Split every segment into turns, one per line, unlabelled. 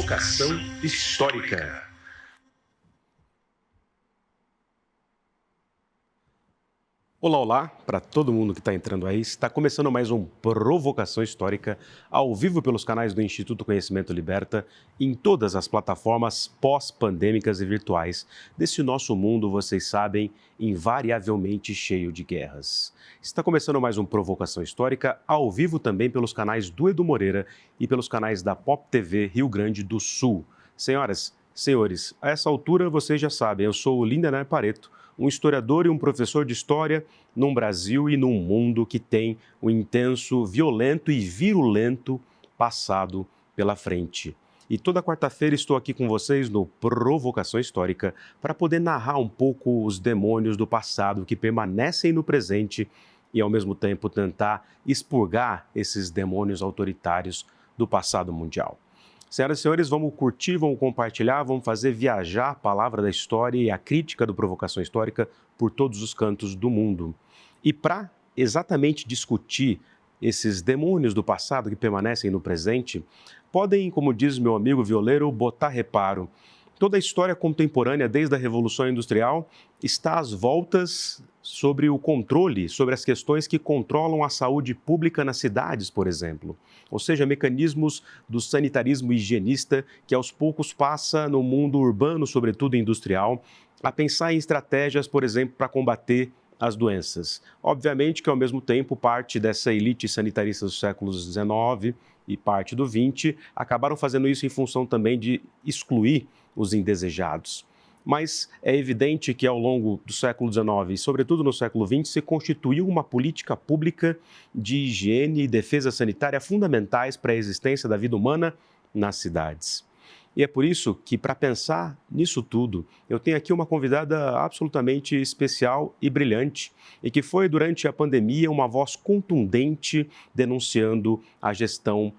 Provocação Histórica. Olá, olá, para todo mundo que está entrando aí. Está começando mais um Provocação Histórica, ao vivo pelos canais do Instituto Conhecimento Liberta, em todas as plataformas pós-pandêmicas e virtuais desse nosso mundo, vocês sabem, invariavelmente cheio de guerras. Está começando mais um Provocação Histórica, ao vivo também pelos canais do Edu Moreira e pelos canais da Pop TV Rio Grande do Sul. Senhoras, senhores, a essa altura vocês já sabem, eu sou o Lindenay Pareto, um historiador e um professor de história num Brasil e num mundo que tem um intenso, violento e virulento passado pela frente. E toda quarta-feira estou aqui com vocês no Provocação Histórica para poder narrar um pouco os demônios do passado que permanecem no presente e, ao mesmo tempo, tentar expurgar esses demônios autoritários do passado mundial. Senhoras e senhores, vamos curtir, vamos compartilhar, vamos fazer viajar a palavra da história e a crítica do Provocação Histórica por todos os cantos do mundo. E para exatamente discutir esses demônios do passado que permanecem no presente, podem, como diz meu amigo violeiro, botar reparo. Toda a história contemporânea, desde a Revolução Industrial, está às voltas sobre o controle, sobre as questões que controlam a saúde pública nas cidades, por exemplo. Ou seja, mecanismos do sanitarismo higienista que aos poucos passa no mundo urbano, sobretudo industrial, a pensar em estratégias, por exemplo, para combater as doenças. Obviamente que, ao mesmo tempo, parte dessa elite sanitarista dos séculos XIX e parte do XX acabaram fazendo isso em função também de excluir os indesejados. Mas é evidente que ao longo do século XIX e sobretudo no século XX se constituiu uma política pública de higiene e defesa sanitária fundamentais para a existência da vida humana nas cidades. E é por isso que, para pensar nisso tudo, eu tenho aqui uma convidada absolutamente especial e brilhante, e que foi, durante a pandemia, uma voz contundente denunciando a gestão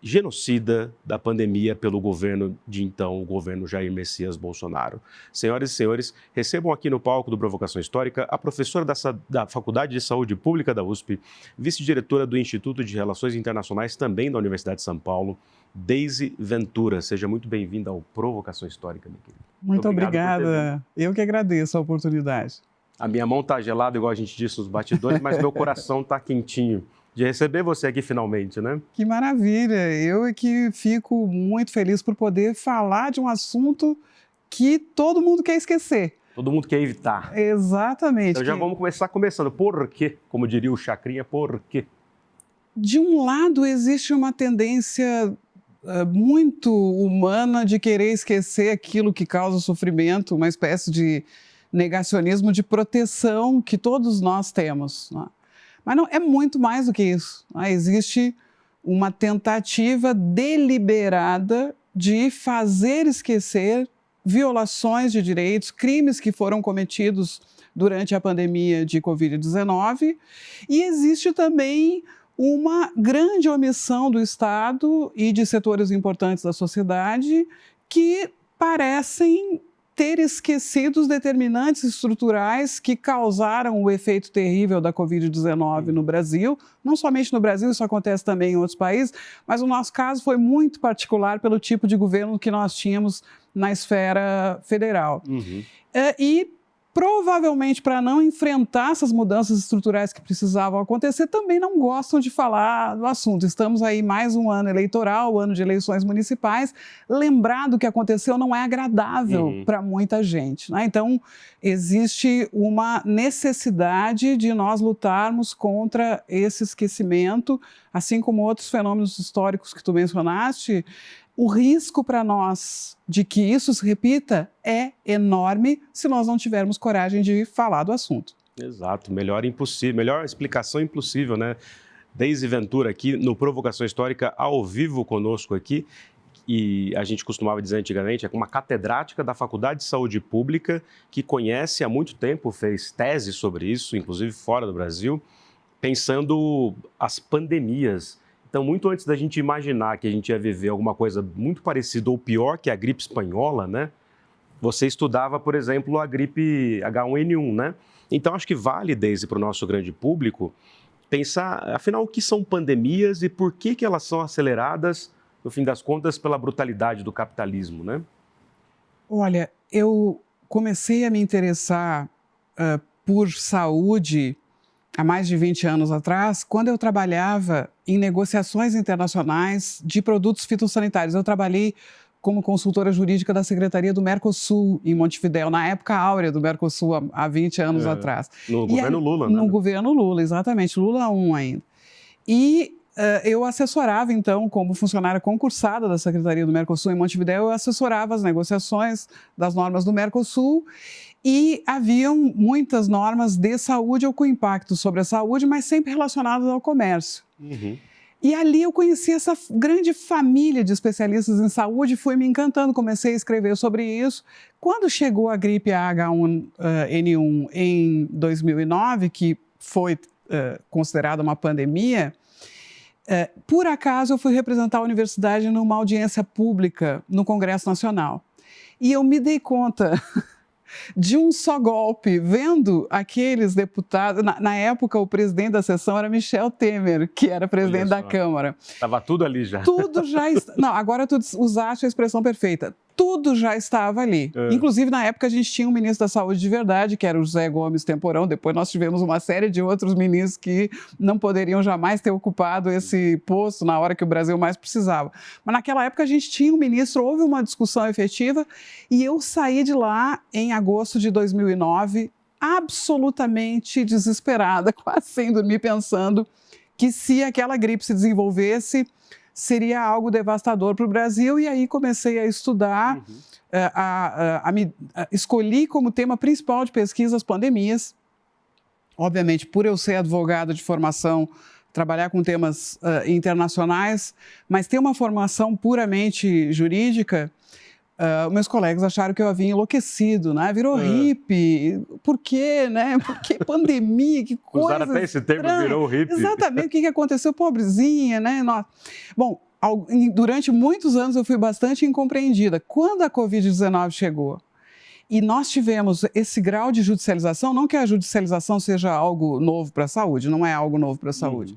genocida da pandemia pelo governo de então, o governo Jair Messias Bolsonaro. Senhoras e senhores, recebam aqui no palco do Provocação Histórica a professora da Faculdade de Saúde Pública da USP, vice-diretora do Instituto de Relações Internacionais também da Universidade de São Paulo, Deise Ventura. Seja muito bem-vinda ao Provocação Histórica, minha querida.
Muito obrigada. Eu que agradeço a oportunidade.
A minha mão está gelada, igual a gente disse nos bastidores, mas meu coração está quentinho de receber você aqui finalmente, né?
Que maravilha! Eu é que fico muito feliz por poder falar de um assunto que todo mundo quer esquecer.
Todo mundo quer evitar.
Exatamente.
Então já vamos começar começando. Por quê? Como diria o Chacrinha, por quê?
De um lado, existe uma tendência muito humana de querer esquecer aquilo que causa sofrimento, uma espécie de negacionismo de proteção que todos nós temos, né? Mas não, é muito mais do que isso. Existe uma tentativa deliberada de fazer esquecer violações de direitos, crimes que foram cometidos durante a pandemia de Covid-19, e existe também uma grande omissão do Estado e de setores importantes da sociedade que parecem ter esquecido os determinantes estruturais que causaram o efeito terrível da Covid-19 no Brasil. Não somente no Brasil, isso acontece também em outros países, mas o nosso caso foi muito particular pelo tipo de governo que nós tínhamos na esfera federal. E provavelmente, para não enfrentar essas mudanças estruturais que precisavam acontecer, também não gostam de falar do assunto. Estamos aí mais um ano eleitoral, ano de eleições municipais. Lembrar do que aconteceu não é agradável para muita gente, né? Então, existe uma necessidade de nós lutarmos contra esse esquecimento, assim como outros fenômenos históricos que tu mencionaste. O risco para nós de que isso se repita é enorme se nós não tivermos coragem de falar do assunto.
Exato, melhor explicação impossível, né? Deise Ventura aqui no Provocação Histórica, ao vivo conosco aqui, e a gente costumava dizer antigamente, é uma catedrática da Faculdade de Saúde Pública que conhece há muito tempo, fez tese sobre isso, inclusive fora do Brasil, pensando as pandemias. Então, muito antes da gente imaginar que a gente ia viver alguma coisa muito parecida ou pior que a gripe espanhola, né? Você estudava, por exemplo, a gripe H1N1, né? Então, acho que vale, Deise, para o nosso grande público, pensar, afinal, o que são pandemias e por que elas são aceleradas no fim das contas, pela brutalidade do capitalismo, né?
Olha, eu comecei a me interessar por saúde há mais de 20 anos atrás, quando eu trabalhava em negociações internacionais de produtos fitossanitários. Eu trabalhei como consultora jurídica da Secretaria do Mercosul, em Montevidéu, na época áurea do Mercosul, há 20 anos atrás.
No governo Lula, né?
No governo Lula, exatamente, Lula 1 ainda. E eu assessorava, então, como funcionária concursada da Secretaria do Mercosul em Montevidéu, eu assessorava as negociações das normas do Mercosul e haviam muitas normas de saúde ou com impacto sobre a saúde, mas sempre relacionadas ao comércio.
Uhum.
E ali eu conheci essa grande família de especialistas em saúde, fui me encantando, comecei a escrever sobre isso. Quando chegou a gripe H1N1 em 2009, que foi considerada uma pandemia, por acaso eu fui representar a universidade numa audiência pública no Congresso Nacional. E eu me dei conta de um só golpe, vendo aqueles deputados. Na época, o presidente da sessão era Michel Temer, que era presidente da Câmara.
Estava tudo ali já.
Tudo já... Não, agora tu usaste a expressão perfeita. Tudo já estava ali. Inclusive, na época, a gente tinha um ministro da Saúde de verdade, que era o José Gomes Temporão. Depois nós tivemos uma série de outros ministros que não poderiam jamais ter ocupado esse posto na hora que o Brasil mais precisava. Mas naquela época a gente tinha um ministro, houve uma discussão efetiva e eu saí de lá em agosto de 2009 absolutamente desesperada, quase sem dormir, pensando que se aquela gripe se desenvolvesse, seria algo devastador para o Brasil, e aí comecei a estudar, escolhi como tema principal de pesquisa as pandemias. Obviamente, por eu ser advogada de formação, trabalhar com temas internacionais, mas ter uma formação puramente jurídica, meus colegas acharam que eu havia enlouquecido, né? Virou hippie. Por quê, né? Porque pandemia, que coisa
Usaram até esse termo, virou hippie.
Exatamente, o que aconteceu? Pobrezinha, né? Bom, durante muitos anos eu fui bastante incompreendida. Quando a Covid-19 chegou e nós tivemos esse grau de judicialização, não que a judicialização seja algo novo para a saúde, não é algo novo para a saúde.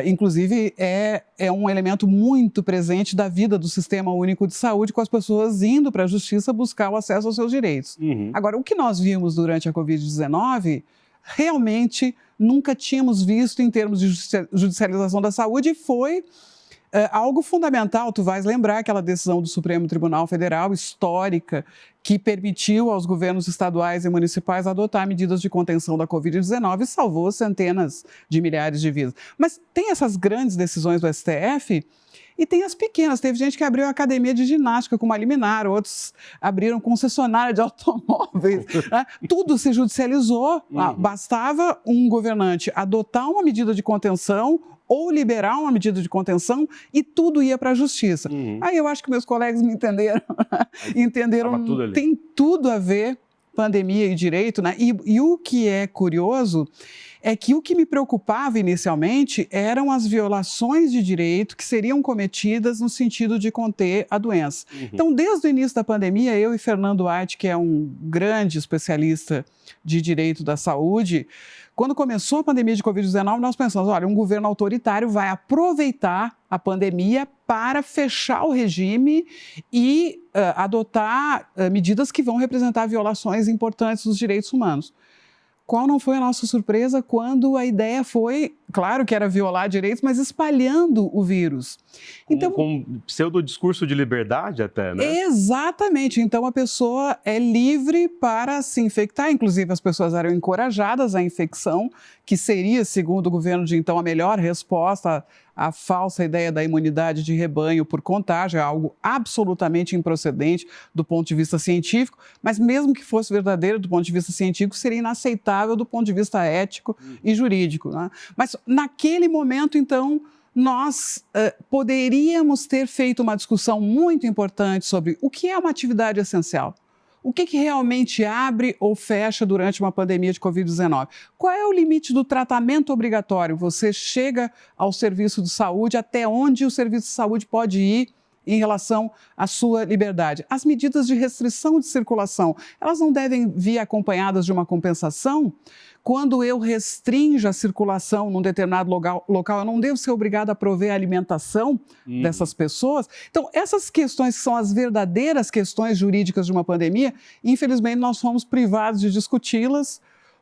Inclusive, é um elemento muito presente da vida do Sistema Único de Saúde, com as pessoas indo para a justiça buscar o acesso aos seus direitos. Agora, o que nós vimos durante a Covid-19, realmente nunca tínhamos visto em termos de judicialização da saúde, e foi algo fundamental. Tu vais lembrar aquela decisão do Supremo Tribunal Federal, histórica, que permitiu aos governos estaduais e municipais adotar medidas de contenção da Covid-19 e salvou centenas de milhares de vidas. Mas tem essas grandes decisões do STF e tem as pequenas. Teve gente que abriu a academia de ginástica com uma liminar, outros abriram concessionária de automóveis. Né? Tudo se judicializou. Bastava um governante adotar uma medida de contenção ou liberar uma medida de contenção e tudo ia para a justiça. Aí eu acho que meus colegas me entenderam. Entenderam, tem tudo a ver pandemia e direito, né? E o que é curioso é que o que me preocupava inicialmente eram as violações de direito que seriam cometidas no sentido de conter a doença. Então, desde o início da pandemia, eu e Fernando Ait, que é um grande especialista de direito da saúde, quando começou a pandemia de Covid-19, nós pensamos, olha, um governo autoritário vai aproveitar a pandemia para fechar o regime e adotar medidas que vão representar violações importantes dos direitos humanos. Qual não foi a nossa surpresa quando a ideia foi, claro que era violar direitos, mas espalhando o vírus.
Então, com pseudo-discurso de liberdade até, né?
Exatamente. Então, a pessoa é livre para se infectar. Inclusive, as pessoas eram encorajadas à infecção, que seria, segundo o governo de então, a melhor resposta à falsa ideia da imunidade de rebanho por contágio, é algo absolutamente improcedente do ponto de vista científico, mas mesmo que fosse verdadeiro do ponto de vista científico, seria inaceitável do ponto de vista ético e jurídico. Né? Mas naquele momento, então, nós poderíamos ter feito uma discussão muito importante sobre o que é uma atividade essencial. O que realmente abre ou fecha durante uma pandemia de Covid-19? Qual é o limite do tratamento obrigatório? Você chega ao serviço de saúde, até onde o serviço de saúde pode ir em relação à sua liberdade. As medidas de restrição de circulação, elas não devem vir acompanhadas de uma compensação? Quando eu restringo a circulação num determinado local, eu não devo ser obrigado a prover a alimentação dessas pessoas? Então, essas questões que são as verdadeiras questões jurídicas de uma pandemia, infelizmente nós fomos privados de discuti-las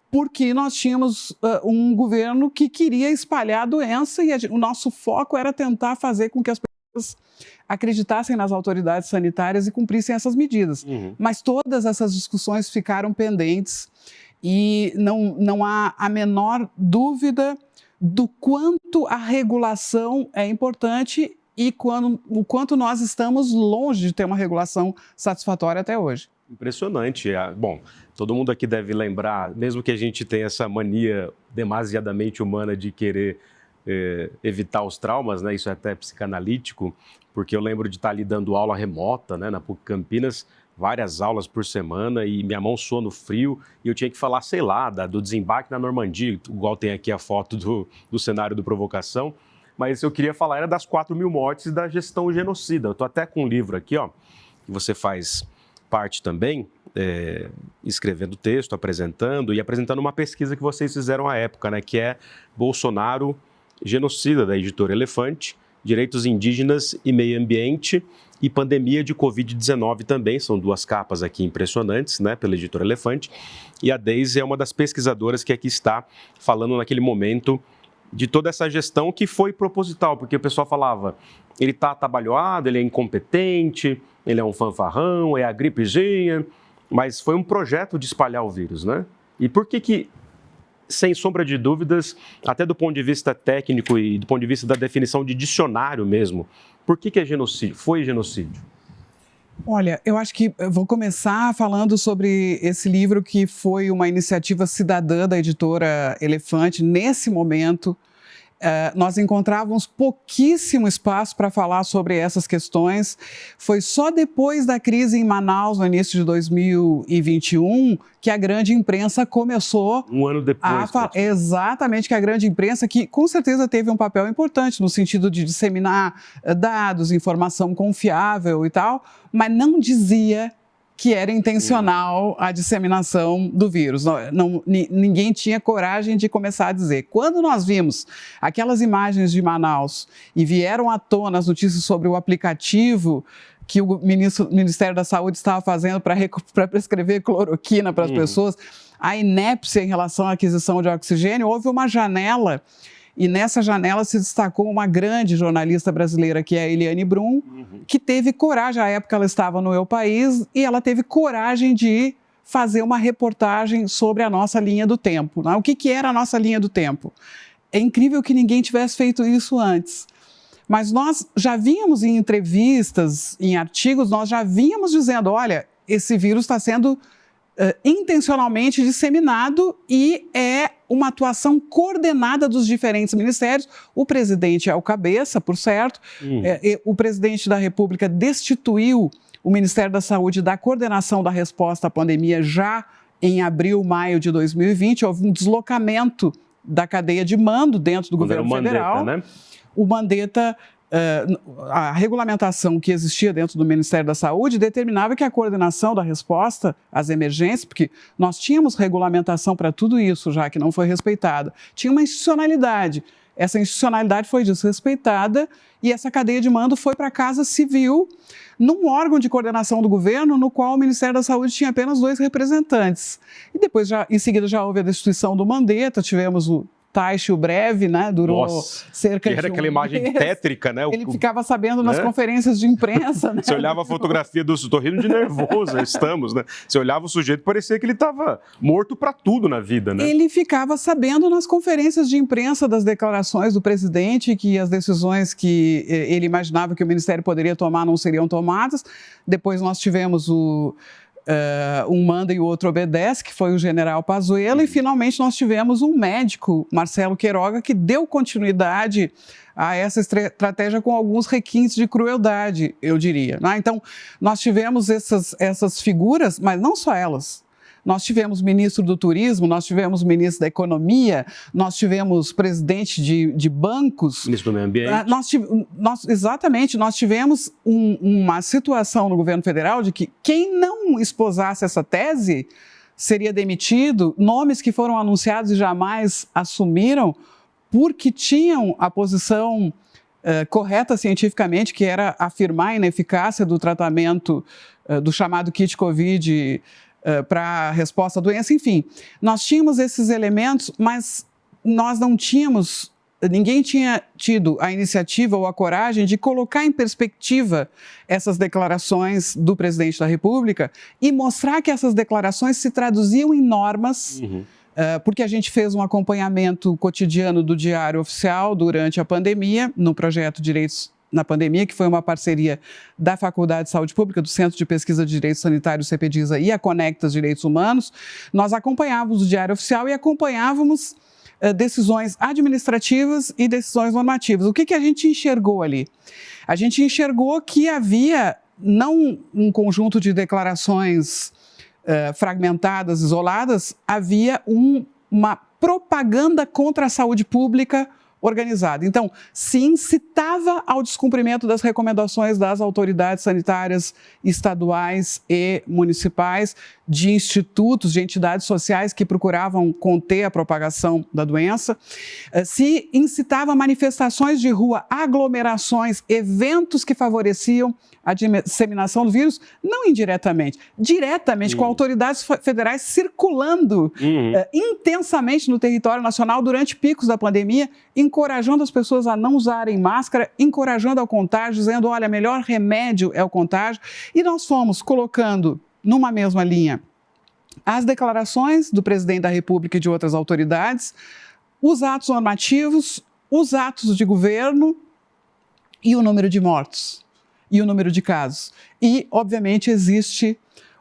porque nós tínhamos um governo que queria espalhar a doença e o nosso foco era tentar fazer com que as pessoas acreditassem nas autoridades sanitárias e cumprissem essas medidas. Mas todas essas discussões ficaram pendentes e não há a menor dúvida do quanto a regulação é importante e o quanto nós estamos longe de ter uma regulação satisfatória até hoje.
Impressionante. Bom, todo mundo aqui deve lembrar, mesmo que a gente tenha essa mania demasiadamente humana de querer evitar os traumas, né? Isso é até psicanalítico, porque eu lembro de estar ali dando aula remota, né, na PUC Campinas, várias aulas por semana e minha mão suou no frio e eu tinha que falar, sei lá, do desembarque na Normandia, igual tem aqui a foto do cenário do Provocação, mas eu queria falar era das 4.000 mortes da gestão genocida. Eu estou até com um livro aqui, ó, que você faz parte também, escrevendo texto, apresentando uma pesquisa que vocês fizeram à época, né, que é Bolsonaro, genocida, da editora Elefante, direitos indígenas e meio ambiente e pandemia de Covid-19 também, são duas capas aqui impressionantes, né, pela editora Elefante, e a Deise é uma das pesquisadoras que aqui está falando naquele momento de toda essa gestão que foi proposital, porque o pessoal falava, ele está atabalhoado, ele é incompetente, ele é um fanfarrão, é a gripezinha, mas foi um projeto de espalhar o vírus, né? E por que, sem sombra de dúvidas, até do ponto de vista técnico e do ponto de vista da definição de dicionário mesmo, por que é genocídio? Foi genocídio?
Olha, eu acho que eu vou começar falando sobre esse livro que foi uma iniciativa cidadã da editora Elefante. Nesse momento, nós encontrávamos pouquíssimo espaço para falar sobre essas questões. Foi só depois da crise em Manaus, no início de 2021, que a grande imprensa começou...
Um ano depois.
Exatamente, que a grande imprensa, que com certeza teve um papel importante no sentido de disseminar dados, informação confiável e tal, mas não dizia que era intencional a disseminação do vírus. Ninguém tinha coragem de começar a dizer. Quando nós vimos aquelas imagens de Manaus e vieram à tona as notícias sobre o aplicativo que o Ministério da Saúde estava fazendo para prescrever cloroquina para as pessoas, a inépcia em relação à aquisição de oxigênio, houve uma janela. E nessa janela se destacou uma grande jornalista brasileira, que é a Eliane Brum, que teve coragem, à época ela estava no Eu País, e ela teve coragem de fazer uma reportagem sobre a nossa linha do tempo. Né? O que era a nossa linha do tempo? É incrível que ninguém tivesse feito isso antes. Mas nós já vínhamos em entrevistas, em artigos, nós já vínhamos dizendo, olha, esse vírus está sendo intencionalmente disseminado e é uma atuação coordenada dos diferentes ministérios. O presidente é o cabeça, por certo. O presidente da República destituiu o Ministério da Saúde da coordenação da resposta à pandemia já em abril, maio de 2020. Houve um deslocamento da cadeia de mando dentro do governo federal.
Mandetta, né?
O Mandetta... a regulamentação que existia dentro do Ministério da Saúde determinava que a coordenação da resposta às emergências, porque nós tínhamos regulamentação para tudo isso já que não foi respeitada, tinha uma institucionalidade. Essa institucionalidade foi desrespeitada e essa cadeia de mando foi para a Casa Civil, num órgão de coordenação do governo, no qual o Ministério da Saúde tinha apenas 2 representantes. E depois, em seguida, já houve a destituição do Mandetta, tivemos o Taixe breve, né? Durou cerca de
era aquela imagem tétrica, né?
Ele ficava sabendo nas conferências de imprensa, né?
Você olhava a fotografia do... Estou rindo de nervoso, estamos, né? Você olhava o sujeito, parecia que ele estava morto para tudo na vida, né?
Ele ficava sabendo nas conferências de imprensa das declarações do presidente que as decisões que ele imaginava que o Ministério poderia tomar não seriam tomadas. Depois nós tivemos um manda e o outro obedece, que foi o general Pazuello, e finalmente nós tivemos um médico, Marcelo Queiroga, que deu continuidade a essa estratégia com alguns requintes de crueldade, eu diria. Né? Então, nós tivemos essas figuras, mas não só elas. Nós tivemos ministro do Turismo, nós tivemos ministro da Economia, nós tivemos presidente de bancos.
Ministro do Meio Ambiente.
Exatamente, nós tivemos uma situação no governo federal de que quem não esposasse essa tese seria demitido, nomes que foram anunciados e jamais assumiram, porque tinham a posição correta cientificamente, que era afirmar a ineficácia do tratamento do chamado kit Covid para a resposta à doença. Enfim, nós tínhamos esses elementos, mas nós não tínhamos, ninguém tinha tido a iniciativa ou a coragem de colocar em perspectiva essas declarações do presidente da República e mostrar que essas declarações se traduziam em normas. Porque a gente fez um acompanhamento cotidiano do Diário Oficial durante a pandemia, no projeto Direitos na Pandemia, que foi uma parceria da Faculdade de Saúde Pública, do Centro de Pesquisa de Direitos Sanitários, CPDISA, e a Conectas Direitos Humanos. Nós acompanhávamos o Diário Oficial e acompanhávamos decisões administrativas e decisões normativas. O que a gente enxergou ali? A gente enxergou que havia não um conjunto de declarações fragmentadas, isoladas, havia uma propaganda contra a saúde pública organizada. Então, se incitava ao descumprimento das recomendações das autoridades sanitárias estaduais e municipais, de institutos, de entidades sociais que procuravam conter a propagação da doença, se incitava manifestações de rua, aglomerações, eventos que favoreciam a disseminação do vírus, não indiretamente, diretamente, com autoridades federais circulando intensamente no território nacional durante picos da pandemia, encorajando as pessoas a não usarem máscara, encorajando ao contágio, dizendo, olha, melhor remédio é o contágio. E nós fomos colocando numa mesma linha as declarações do presidente da República e de outras autoridades, os atos normativos, os atos de governo e o número de mortos e o número de casos. E, obviamente, existe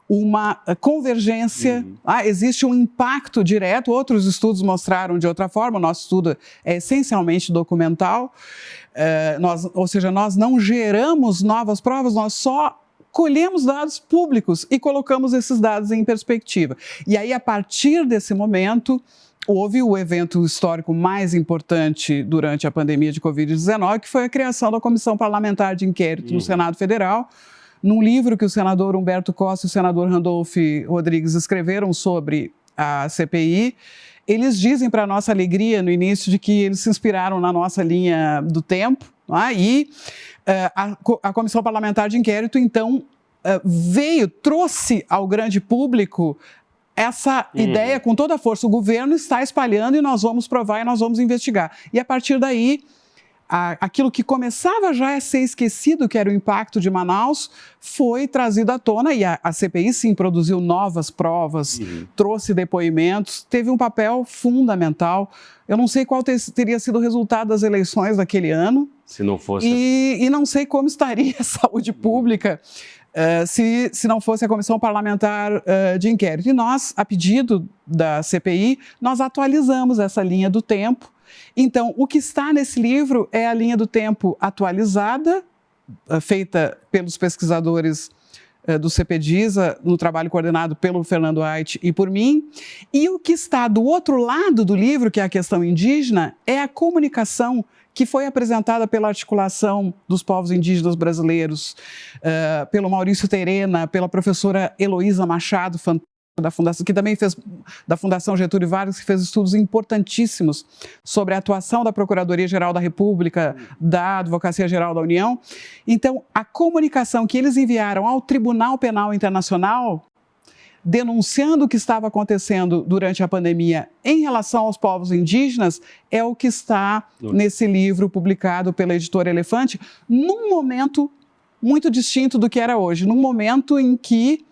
uma convergência, existe um impacto direto. Outros estudos mostraram de outra forma, o nosso estudo é essencialmente documental, ou seja, nós não geramos novas provas, nós só colhemos dados públicos e colocamos esses dados em perspectiva. E aí, a partir desse momento, houve o evento histórico mais importante durante a pandemia de Covid-19, que foi a criação da Comissão Parlamentar de Inquérito no Senado Federal, num livro que o senador Humberto Costa e o senador Randolph Rodrigues escreveram sobre a CPI. Eles dizem, para nossa alegria, no início, de que eles se inspiraram na nossa linha do tempo, e a Comissão Parlamentar de Inquérito, então, trouxe ao grande público essa ideia com toda a força. O governo está espalhando e nós vamos provar e nós vamos investigar. E a partir daí, aquilo que começava já a ser esquecido, que era o impacto de Manaus, foi trazido à tona e a CPI, sim, produziu novas provas, trouxe depoimentos, teve um papel fundamental. Eu não sei qual teria sido o resultado das eleições daquele ano.
Se não fosse.
E não sei como estaria a saúde pública se não fosse a Comissão Parlamentar de Inquérito. E nós, a pedido da CPI, nós atualizamos essa linha do tempo. Então, o que está nesse livro é a linha do tempo atualizada, feita pelos pesquisadores do CPDISA, no trabalho coordenado pelo Fernando Ait e por mim. E o que está do outro lado do livro, que é a questão indígena, é a comunicação que foi apresentada pela Articulação dos Povos Indígenas Brasileiros, pelo Maurício Terena, pela professora Heloísa Machado, da Fundação, que também fez, da Fundação Getúlio Vargas, que fez estudos importantíssimos sobre a atuação da Procuradoria-Geral da República, da Advocacia-Geral da União. Então, a comunicação que eles enviaram ao Tribunal Penal Internacional, denunciando o que estava acontecendo durante a pandemia em relação aos povos indígenas, é o que está nesse livro publicado pela editora Elefante, num momento muito distinto do que era hoje, num momento em que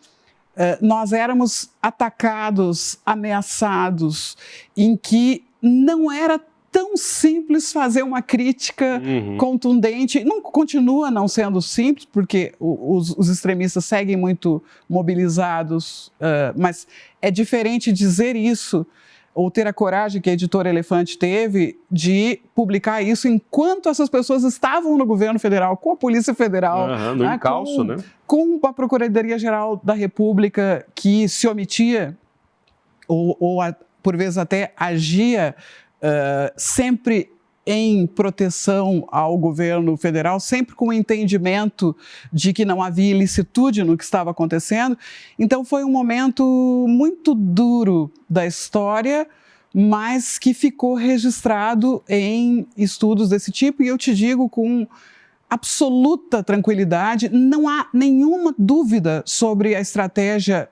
nós éramos atacados, ameaçados, em que não era tão simples fazer uma crítica contundente. Não continua não sendo simples, porque os extremistas seguem muito mobilizados, mas é diferente dizer isso ou ter a coragem que a editora Elefante teve de publicar isso enquanto essas pessoas estavam no governo federal, com a Polícia Federal,
no encalço,
com a Procuradoria-Geral da República, que se omitia por vezes até agia sempre em proteção ao governo federal, sempre com o entendimento de que não havia ilicitude no que estava acontecendo. Então foi um momento muito duro da história, mas que ficou registrado em estudos desse tipo, e eu te digo com absoluta tranquilidade, não há nenhuma dúvida sobre a estratégia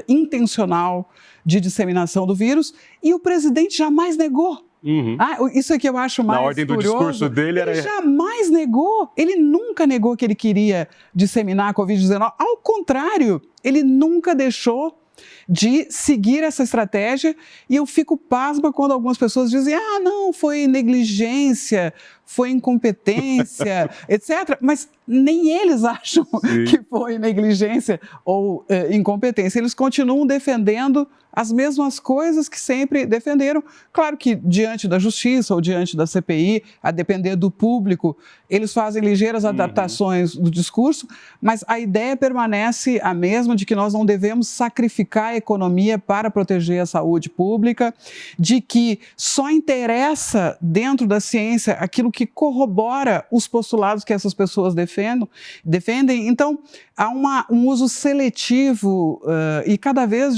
intencional de disseminação do vírus, e o presidente jamais negou.
Uhum.
Isso é que eu acho mais curioso.
Na ordem do discurso dele era...
Ele jamais negou, ele nunca negou que ele queria disseminar a Covid-19. Ao contrário, ele nunca deixou de seguir essa estratégia, e eu fico pasma quando algumas pessoas dizem, não, foi negligência, foi incompetência, etc. Mas nem eles acham que foi negligência ou incompetência. Eles continuam defendendo as mesmas coisas que sempre defenderam. Claro que diante da justiça ou diante da CPI, a depender do público, eles fazem ligeiras adaptações do discurso, mas a ideia permanece a mesma, de que nós não devemos sacrificar a economia para proteger a saúde pública, de que só interessa dentro da ciência aquilo que corrobora os postulados que essas pessoas defendem. Então, há um uso seletivo e cada vez,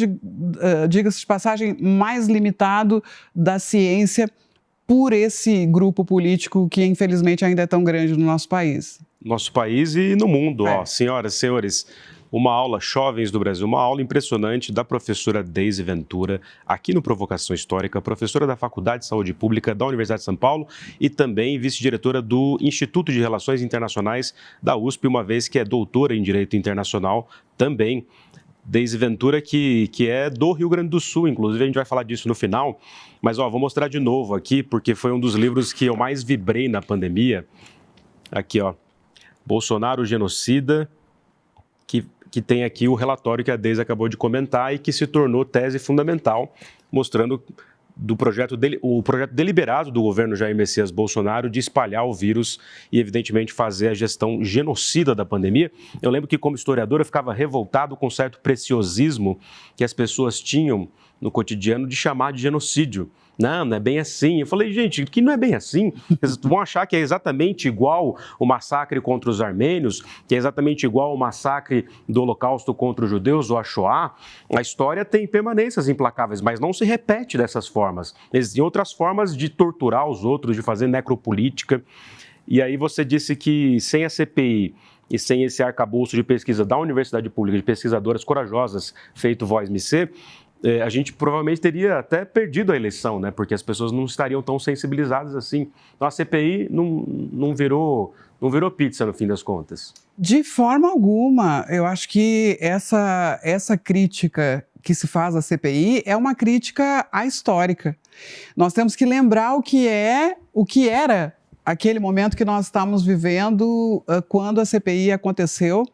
diga-se de passagem, mais limitado da ciência por esse grupo político que, infelizmente, ainda é tão grande no nosso país.
Nosso país e no mundo. Senhoras e senhores, uma aula, jovens do Brasil, uma aula impressionante da professora Deise Ventura, aqui no Provocação Histórica, professora da Faculdade de Saúde Pública da Universidade de São Paulo e também vice-diretora do Instituto de Relações Internacionais da USP, uma vez que é doutora em Direito Internacional também. Deise Ventura, que é do Rio Grande do Sul, inclusive a gente vai falar disso no final, mas vou mostrar de novo aqui, porque foi um dos livros que eu mais vibrei na pandemia. Aqui, Bolsonaro Genocida, que tem aqui o relatório que a Deise acabou de comentar e que se tornou tese fundamental, mostrando o projeto deliberado do governo Jair Messias Bolsonaro de espalhar o vírus e, evidentemente, fazer a gestão genocida da pandemia. Eu lembro que, como historiador, eu ficava revoltado com um certo preciosismo que as pessoas tinham no cotidiano de chamar de genocídio. Não é bem assim. Eu falei, gente, que não é bem assim. Eles vão achar que é exatamente igual o massacre contra os armênios, que é exatamente igual o massacre do Holocausto contra os judeus, ou a Shoah. A história tem permanências implacáveis, mas não se repete dessas formas. Existem outras formas de torturar os outros, de fazer necropolítica. E aí você disse que sem a CPI e sem esse arcabouço de pesquisa da Universidade Pública, de pesquisadoras corajosas, feito Voz-MC, a gente provavelmente teria até perdido a eleição, né? Porque as pessoas não estariam tão sensibilizadas assim. Então a CPI não virou pizza no fim das contas.
De forma alguma. Eu acho que essa crítica que se faz à CPI é uma crítica histórica. Nós temos que lembrar o que era aquele momento que nós estamos vivendo quando a CPI aconteceu,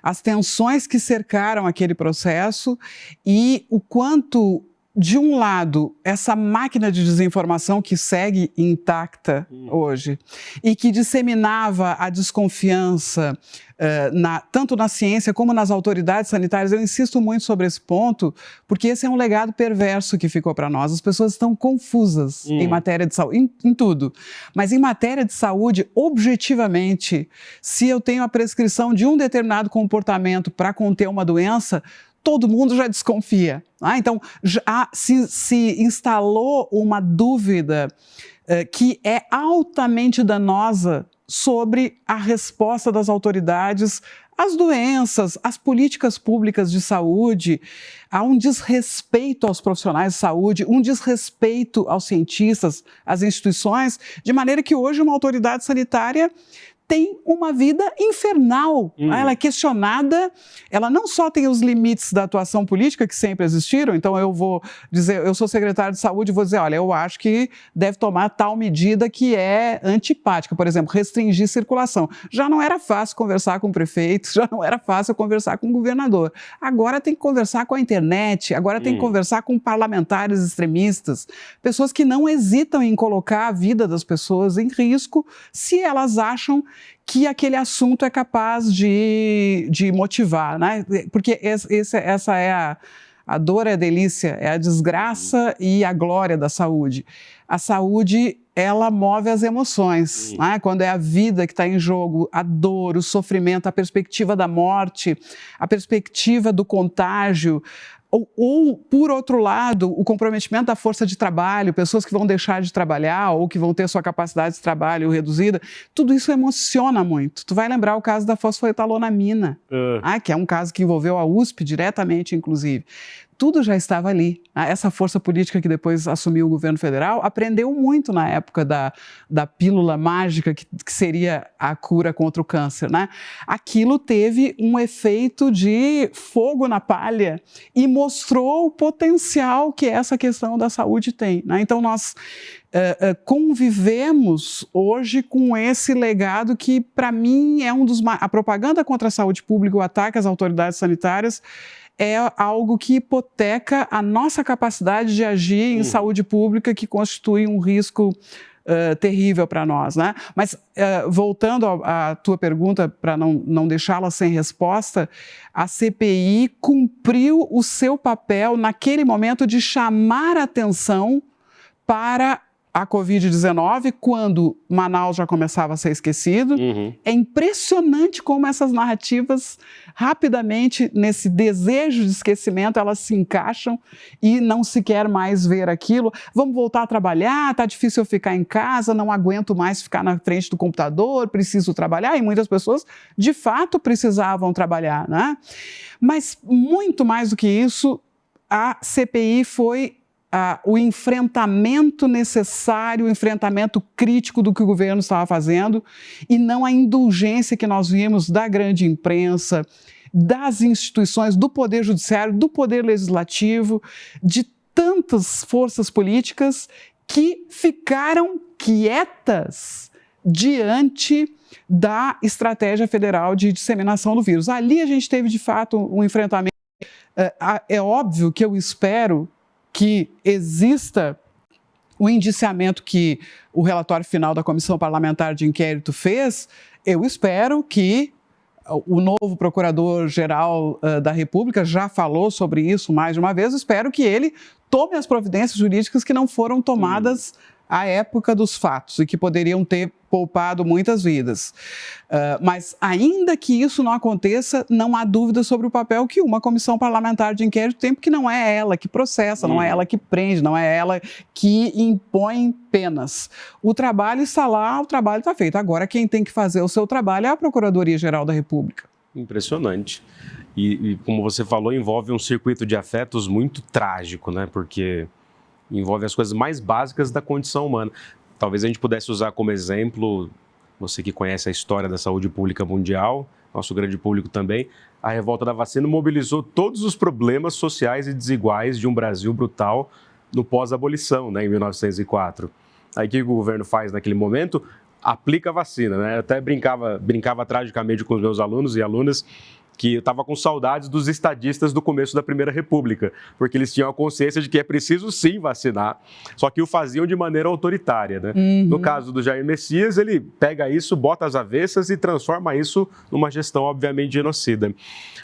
as tensões que cercaram aquele processo e o quanto, de um lado, essa máquina de desinformação que segue intacta hoje e que disseminava a desconfiança tanto na ciência como nas autoridades sanitárias. Eu insisto muito sobre esse ponto, porque esse é um legado perverso que ficou para nós. As pessoas estão confusas em matéria de saúde, em tudo. Mas em matéria de saúde, objetivamente, se eu tenho a prescrição de um determinado comportamento para conter uma doença, todo mundo já desconfia. Então, se instalou uma dúvida que é altamente danosa sobre a resposta das autoridades às doenças, às políticas públicas de saúde. Há um desrespeito aos profissionais de saúde, um desrespeito aos cientistas, às instituições, de maneira que hoje uma autoridade sanitária tem uma vida infernal. Ela é questionada, ela não só tem os limites da atuação política que sempre existiram, então eu vou dizer, eu sou secretário de saúde e vou dizer, olha, eu acho que deve tomar tal medida que é antipática, por exemplo, restringir circulação. Já não era fácil conversar com o prefeito, já não era fácil conversar com o governador. Agora tem que conversar com a internet, agora tem que conversar com parlamentares extremistas, pessoas que não hesitam em colocar a vida das pessoas em risco se elas acham que aquele assunto é capaz de motivar, né? Porque essa é A dor é a delícia, é a desgraça e a glória da saúde. A saúde, ela move as emoções, né? Quando é a vida que está em jogo, a dor, o sofrimento, a perspectiva da morte, a perspectiva do contágio, ou, por outro lado, o comprometimento da força de trabalho, pessoas que vão deixar de trabalhar ou que vão ter sua capacidade de trabalho reduzida, tudo isso emociona muito. Tu vai lembrar o caso da fosfoetalonamina, que é um caso que envolveu a USP diretamente, inclusive. Tudo já estava ali. Essa força política que depois assumiu o governo federal aprendeu muito na época da pílula mágica que seria a cura contra o câncer, né? Aquilo teve um efeito de fogo na palha e mostrou o potencial que essa questão da saúde tem, né? Então, nós convivemos hoje com esse legado que, para mim, é um dos... A propaganda contra a saúde pública, o ataque às autoridades sanitárias, é algo que hipoteca a nossa capacidade de agir em saúde pública, que constitui um risco terrível para nós, né? Mas, voltando à tua pergunta, para não deixá-la sem resposta, a CPI cumpriu o seu papel naquele momento de chamar atenção para a Covid-19, quando Manaus já começava a ser esquecido. É impressionante como essas narrativas, rapidamente, nesse desejo de esquecimento, elas se encaixam e não se quer mais ver aquilo. Vamos voltar a trabalhar, está difícil eu ficar em casa, não aguento mais ficar na frente do computador, preciso trabalhar. E muitas pessoas, de fato, precisavam trabalhar, né? Mas, muito mais do que isso, a CPI foi o enfrentamento necessário, o enfrentamento crítico do que o governo estava fazendo e não a indulgência que nós vimos da grande imprensa, das instituições, do Poder Judiciário, do Poder Legislativo, de tantas forças políticas que ficaram quietas diante da estratégia federal de disseminação do vírus. Ali a gente teve, de fato, um enfrentamento. É óbvio que eu espero que exista o indiciamento que o relatório final da Comissão Parlamentar de Inquérito fez. Eu espero que o novo Procurador-Geral da República já falou sobre isso mais de uma vez. Eu espero que ele tome as providências jurídicas que não foram tomadas à época dos fatos e que poderiam ter poupado muitas vidas. Mas, ainda que isso não aconteça, não há dúvida sobre o papel que uma comissão parlamentar de inquérito tem, porque não é ela que processa, não é ela que prende, não é ela que impõe penas. O trabalho está lá, o trabalho está feito. Agora, quem tem que fazer o seu trabalho é a Procuradoria-Geral da República.
Impressionante. E, como você falou, envolve um circuito de afetos muito trágico, né? Porque envolve as coisas mais básicas da condição humana. Talvez a gente pudesse usar como exemplo, você que conhece a história da saúde pública mundial, nosso grande público também, a revolta da vacina mobilizou todos os problemas sociais e desiguais de um Brasil brutal no pós-abolição, né, em 1904. Aí o que o governo faz naquele momento? Aplica a vacina, né? Eu até brincava tragicamente com os meus alunos e alunas que eu estava com saudades dos estadistas do começo da Primeira República, porque eles tinham a consciência de que é preciso sim vacinar, só que o faziam de maneira autoritária, né? No caso do Jair Messias, ele pega isso, bota as avessas e transforma isso numa gestão obviamente genocida.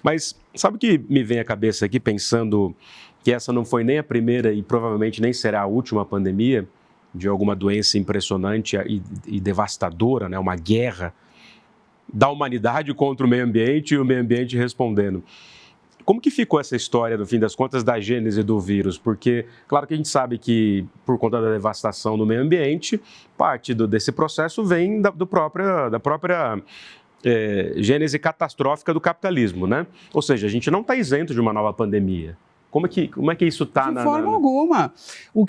Mas sabe o que me vem à cabeça aqui, pensando que essa não foi nem a primeira e provavelmente nem será a última pandemia de alguma doença impressionante e devastadora, né? Uma guerra da humanidade contra o meio ambiente e o meio ambiente respondendo. Como que ficou essa história, no fim das contas, da gênese do vírus? Porque, claro que a gente sabe que, por conta da devastação do meio ambiente, parte desse processo vem da própria gênese catastrófica do capitalismo, né? Ou seja, a gente não está isento de uma nova pandemia. Como é que isso está?
De forma alguma.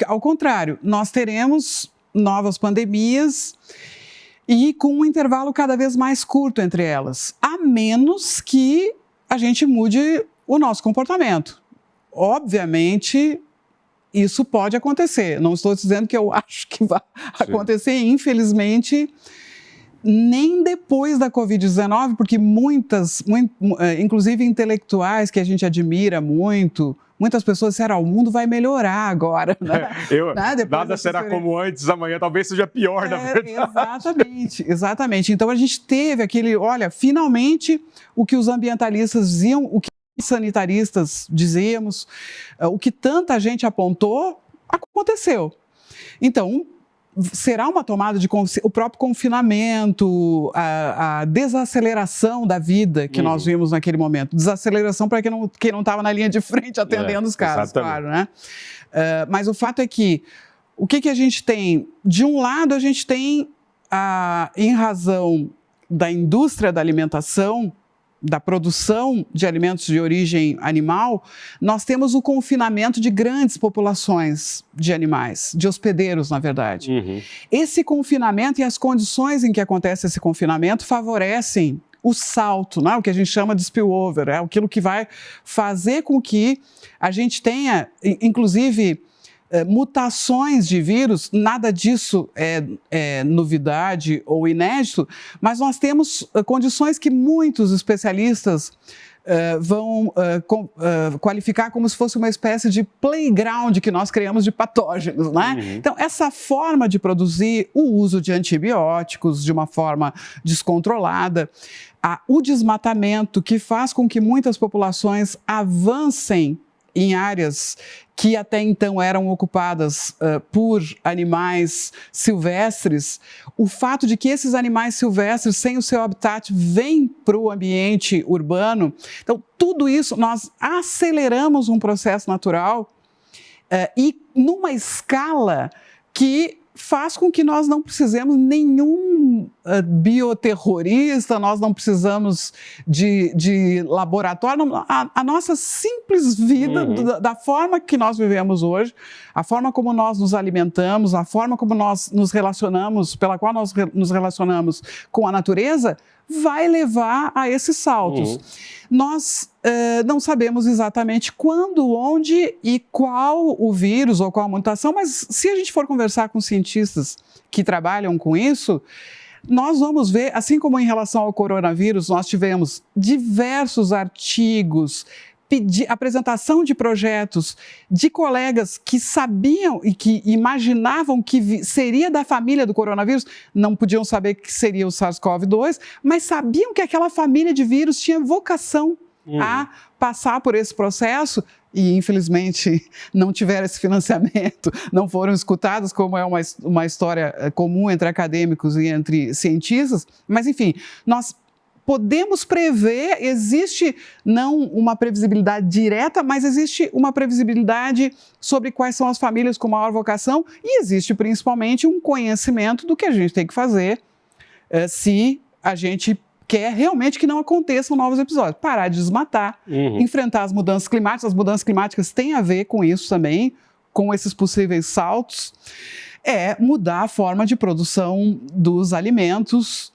Ao contrário, nós teremos novas pandemias e com um intervalo cada vez mais curto entre elas, a menos que a gente mude o nosso comportamento. Obviamente, isso pode acontecer. Não estou dizendo que eu acho que vai acontecer, infelizmente, nem depois da Covid-19, porque inclusive intelectuais que a gente admira muito, muitas pessoas disseram, o mundo vai melhorar agora. Né?
Nada será como antes, amanhã talvez seja pior, na verdade.
Exatamente. Então, a gente teve aquele, olha, finalmente, o que os ambientalistas diziam, o que sanitaristas dizíamos, o que tanta gente apontou, aconteceu. Então, será uma tomada de consciência, o próprio confinamento, a desaceleração da vida que nós vimos naquele momento. Desaceleração para quem não estava na linha de frente atendendo os caras, claro, né? Mas o fato é que, o que a gente tem? De um lado, a gente tem, em razão da indústria da alimentação, da produção de alimentos de origem animal, nós temos o confinamento de grandes populações de animais, de hospedeiros, na verdade. Esse confinamento e as condições em que acontece esse confinamento favorecem o salto, né? O que a gente chama de spillover, aquilo que vai fazer com que a gente tenha, inclusive, mutações de vírus. Nada disso é novidade ou inédito, mas nós temos condições que muitos especialistas vão qualificar como se fosse uma espécie de playground que nós criamos de patógenos, né? Então, essa forma de produzir o uso de antibióticos de uma forma descontrolada, o desmatamento que faz com que muitas populações avancem em áreas que até então eram ocupadas por animais silvestres, o fato de que esses animais silvestres, sem o seu habitat, vêm para o ambiente urbano. Então, tudo isso, nós aceleramos um processo natural e numa escala que faz com que nós não precisemos nenhum bioterrorista, nós não precisamos de laboratório. A nossa simples vida, da forma que nós vivemos hoje, a forma como nós nos alimentamos, a forma como nós nos relacionamos, pela qual nós nos relacionamos com a natureza, vai levar a esses saltos. Nós não sabemos exatamente quando, onde e qual o vírus ou qual a mutação, mas se a gente for conversar com cientistas que trabalham com isso, nós vamos ver, assim como em relação ao coronavírus, nós tivemos diversos artigos, apresentação de projetos de colegas que sabiam e que imaginavam que seria da família do coronavírus, não podiam saber que seria o SARS-CoV-2, mas sabiam que aquela família de vírus tinha vocação a passar por esse processo e, infelizmente, não tiveram esse financiamento, não foram escutados, como é uma história comum entre acadêmicos e entre cientistas. Mas, enfim, nós podemos prever, existe não uma previsibilidade direta, mas existe uma previsibilidade sobre quais são as famílias com maior vocação e existe principalmente um conhecimento do que a gente tem que fazer se a gente quer realmente que não aconteçam novos episódios. Parar de desmatar, enfrentar as mudanças climáticas. As mudanças climáticas têm a ver com isso também, com esses possíveis saltos. Mudar a forma de produção dos alimentos,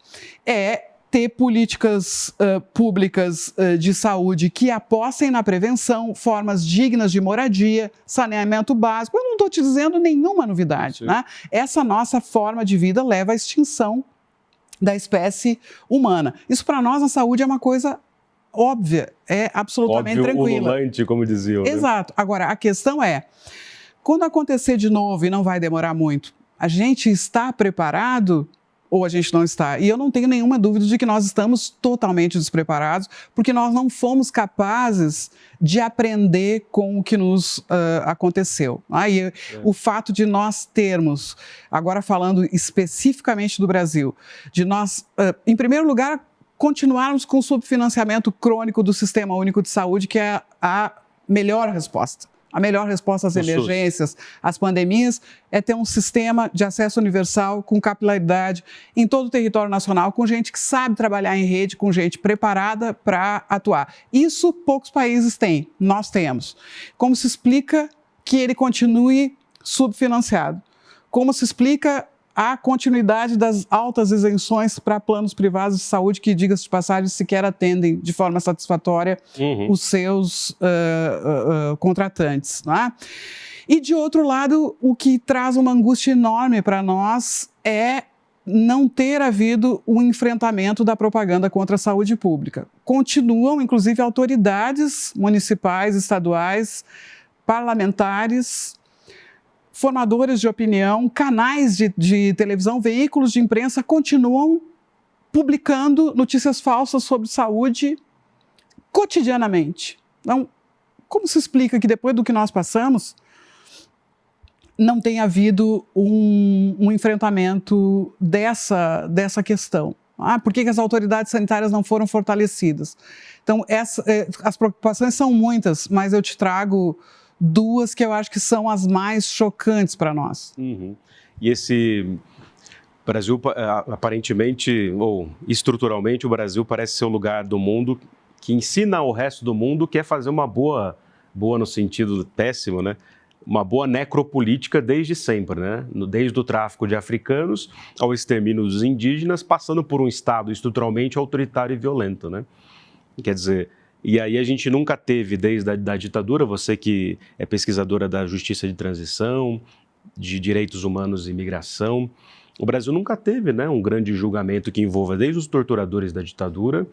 ter políticas públicas de saúde que apostem na prevenção, formas dignas de moradia, saneamento básico. Eu não estou te dizendo nenhuma novidade, né? Essa nossa forma de vida leva à extinção da espécie humana. Isso para nós na saúde é uma coisa óbvia, é absolutamente tranquila.
Ululante, como diziam.
Exato. Agora, a questão é, quando acontecer de novo e não vai demorar muito, a gente está preparado ou a gente não está? E eu não tenho nenhuma dúvida de que nós estamos totalmente despreparados, porque nós não fomos capazes de aprender com o que nos aconteceu. O fato de nós termos, agora falando especificamente do Brasil, de nós, em primeiro lugar, continuarmos com o subfinanciamento crônico do Sistema Único de Saúde, que é a melhor resposta. A melhor resposta às emergências, às pandemias, é ter um sistema de acesso universal com capilaridade em todo o território nacional, com gente que sabe trabalhar em rede, com gente preparada para atuar. Isso poucos países têm, nós temos. Como se explica que ele continue subfinanciado? Como se explica a continuidade das altas isenções para planos privados de saúde que, diga-se de passagem, sequer atendem de forma satisfatória os seus contratantes, não é? E, de outro lado, o que traz uma angústia enorme para nós é não ter havido um enfrentamento da propaganda contra a saúde pública. Continuam, inclusive, autoridades municipais, estaduais, parlamentares, formadores de opinião, canais de televisão, veículos de imprensa continuam publicando notícias falsas sobre saúde cotidianamente. Então, como se explica que depois do que nós passamos, não tenha havido um enfrentamento dessa questão? Por que as autoridades sanitárias não foram fortalecidas? Então, as preocupações são muitas, mas eu te trago duas que eu acho que são as mais chocantes para nós.
Uhum. E esse Brasil, aparentemente, ou estruturalmente, o Brasil parece ser o lugar do mundo que ensina ao resto do mundo que é fazer uma boa no sentido péssimo, né? Uma boa necropolítica desde sempre, né? Desde o tráfico de africanos ao extermínio dos indígenas, passando por um Estado estruturalmente autoritário e violento, né? Quer dizer, e aí a gente nunca teve, desde a ditadura, você que é pesquisadora da justiça de transição, de direitos humanos e imigração, o Brasil nunca teve, né, um grande julgamento que envolva desde os torturadores da ditadura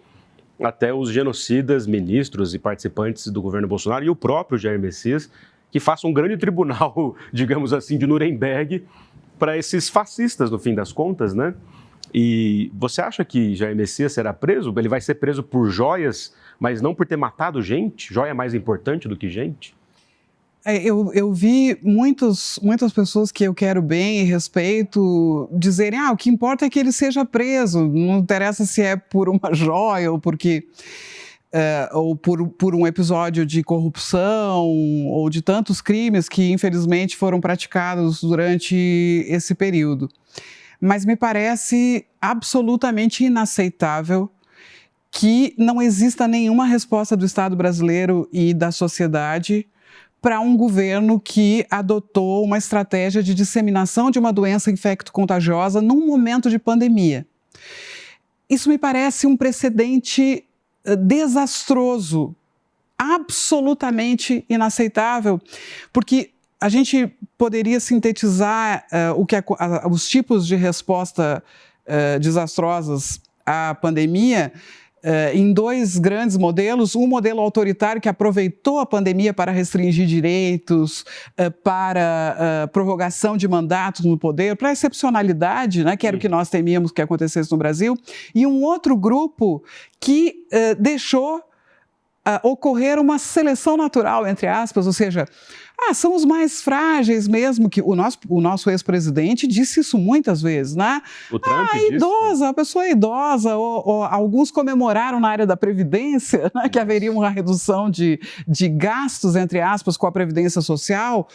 até os genocidas, ministros e participantes do governo Bolsonaro e o próprio Jair Messias, que faça um grande tribunal, digamos assim, de Nuremberg para esses fascistas, no fim das contas, né? E você acha que Jair Messias será preso? Ele vai ser preso por joias, mas não por ter matado gente? Joia é mais importante do que gente?
Eu vi muitas pessoas que eu quero bem e respeito dizerem o que importa é que ele seja preso, não interessa se é por uma joia ou porque... ou por um episódio de corrupção ou de tantos crimes que, infelizmente, foram praticados durante esse período. Mas me parece absolutamente inaceitável que não exista nenhuma resposta do Estado brasileiro e da sociedade para um governo que adotou uma estratégia de disseminação de uma doença infecto-contagiosa num momento de pandemia. Isso me parece um precedente desastroso, absolutamente inaceitável, porque a gente poderia sintetizar os tipos de resposta desastrosas à pandemia em dois grandes modelos. Um modelo autoritário que aproveitou a pandemia para restringir direitos, para prorrogação de mandatos no poder, para excepcionalidade, né, que era o que nós temíamos que acontecesse no Brasil, e um outro grupo que deixou ocorrer uma seleção natural, entre aspas, ou seja, são os mais frágeis mesmo, que o nosso ex-presidente disse isso muitas vezes, né?
O Trump disse.
Idosa, a pessoa é idosa, ou alguns comemoraram na área da Previdência, né, que haveria uma redução de gastos, entre aspas, com a Previdência Social.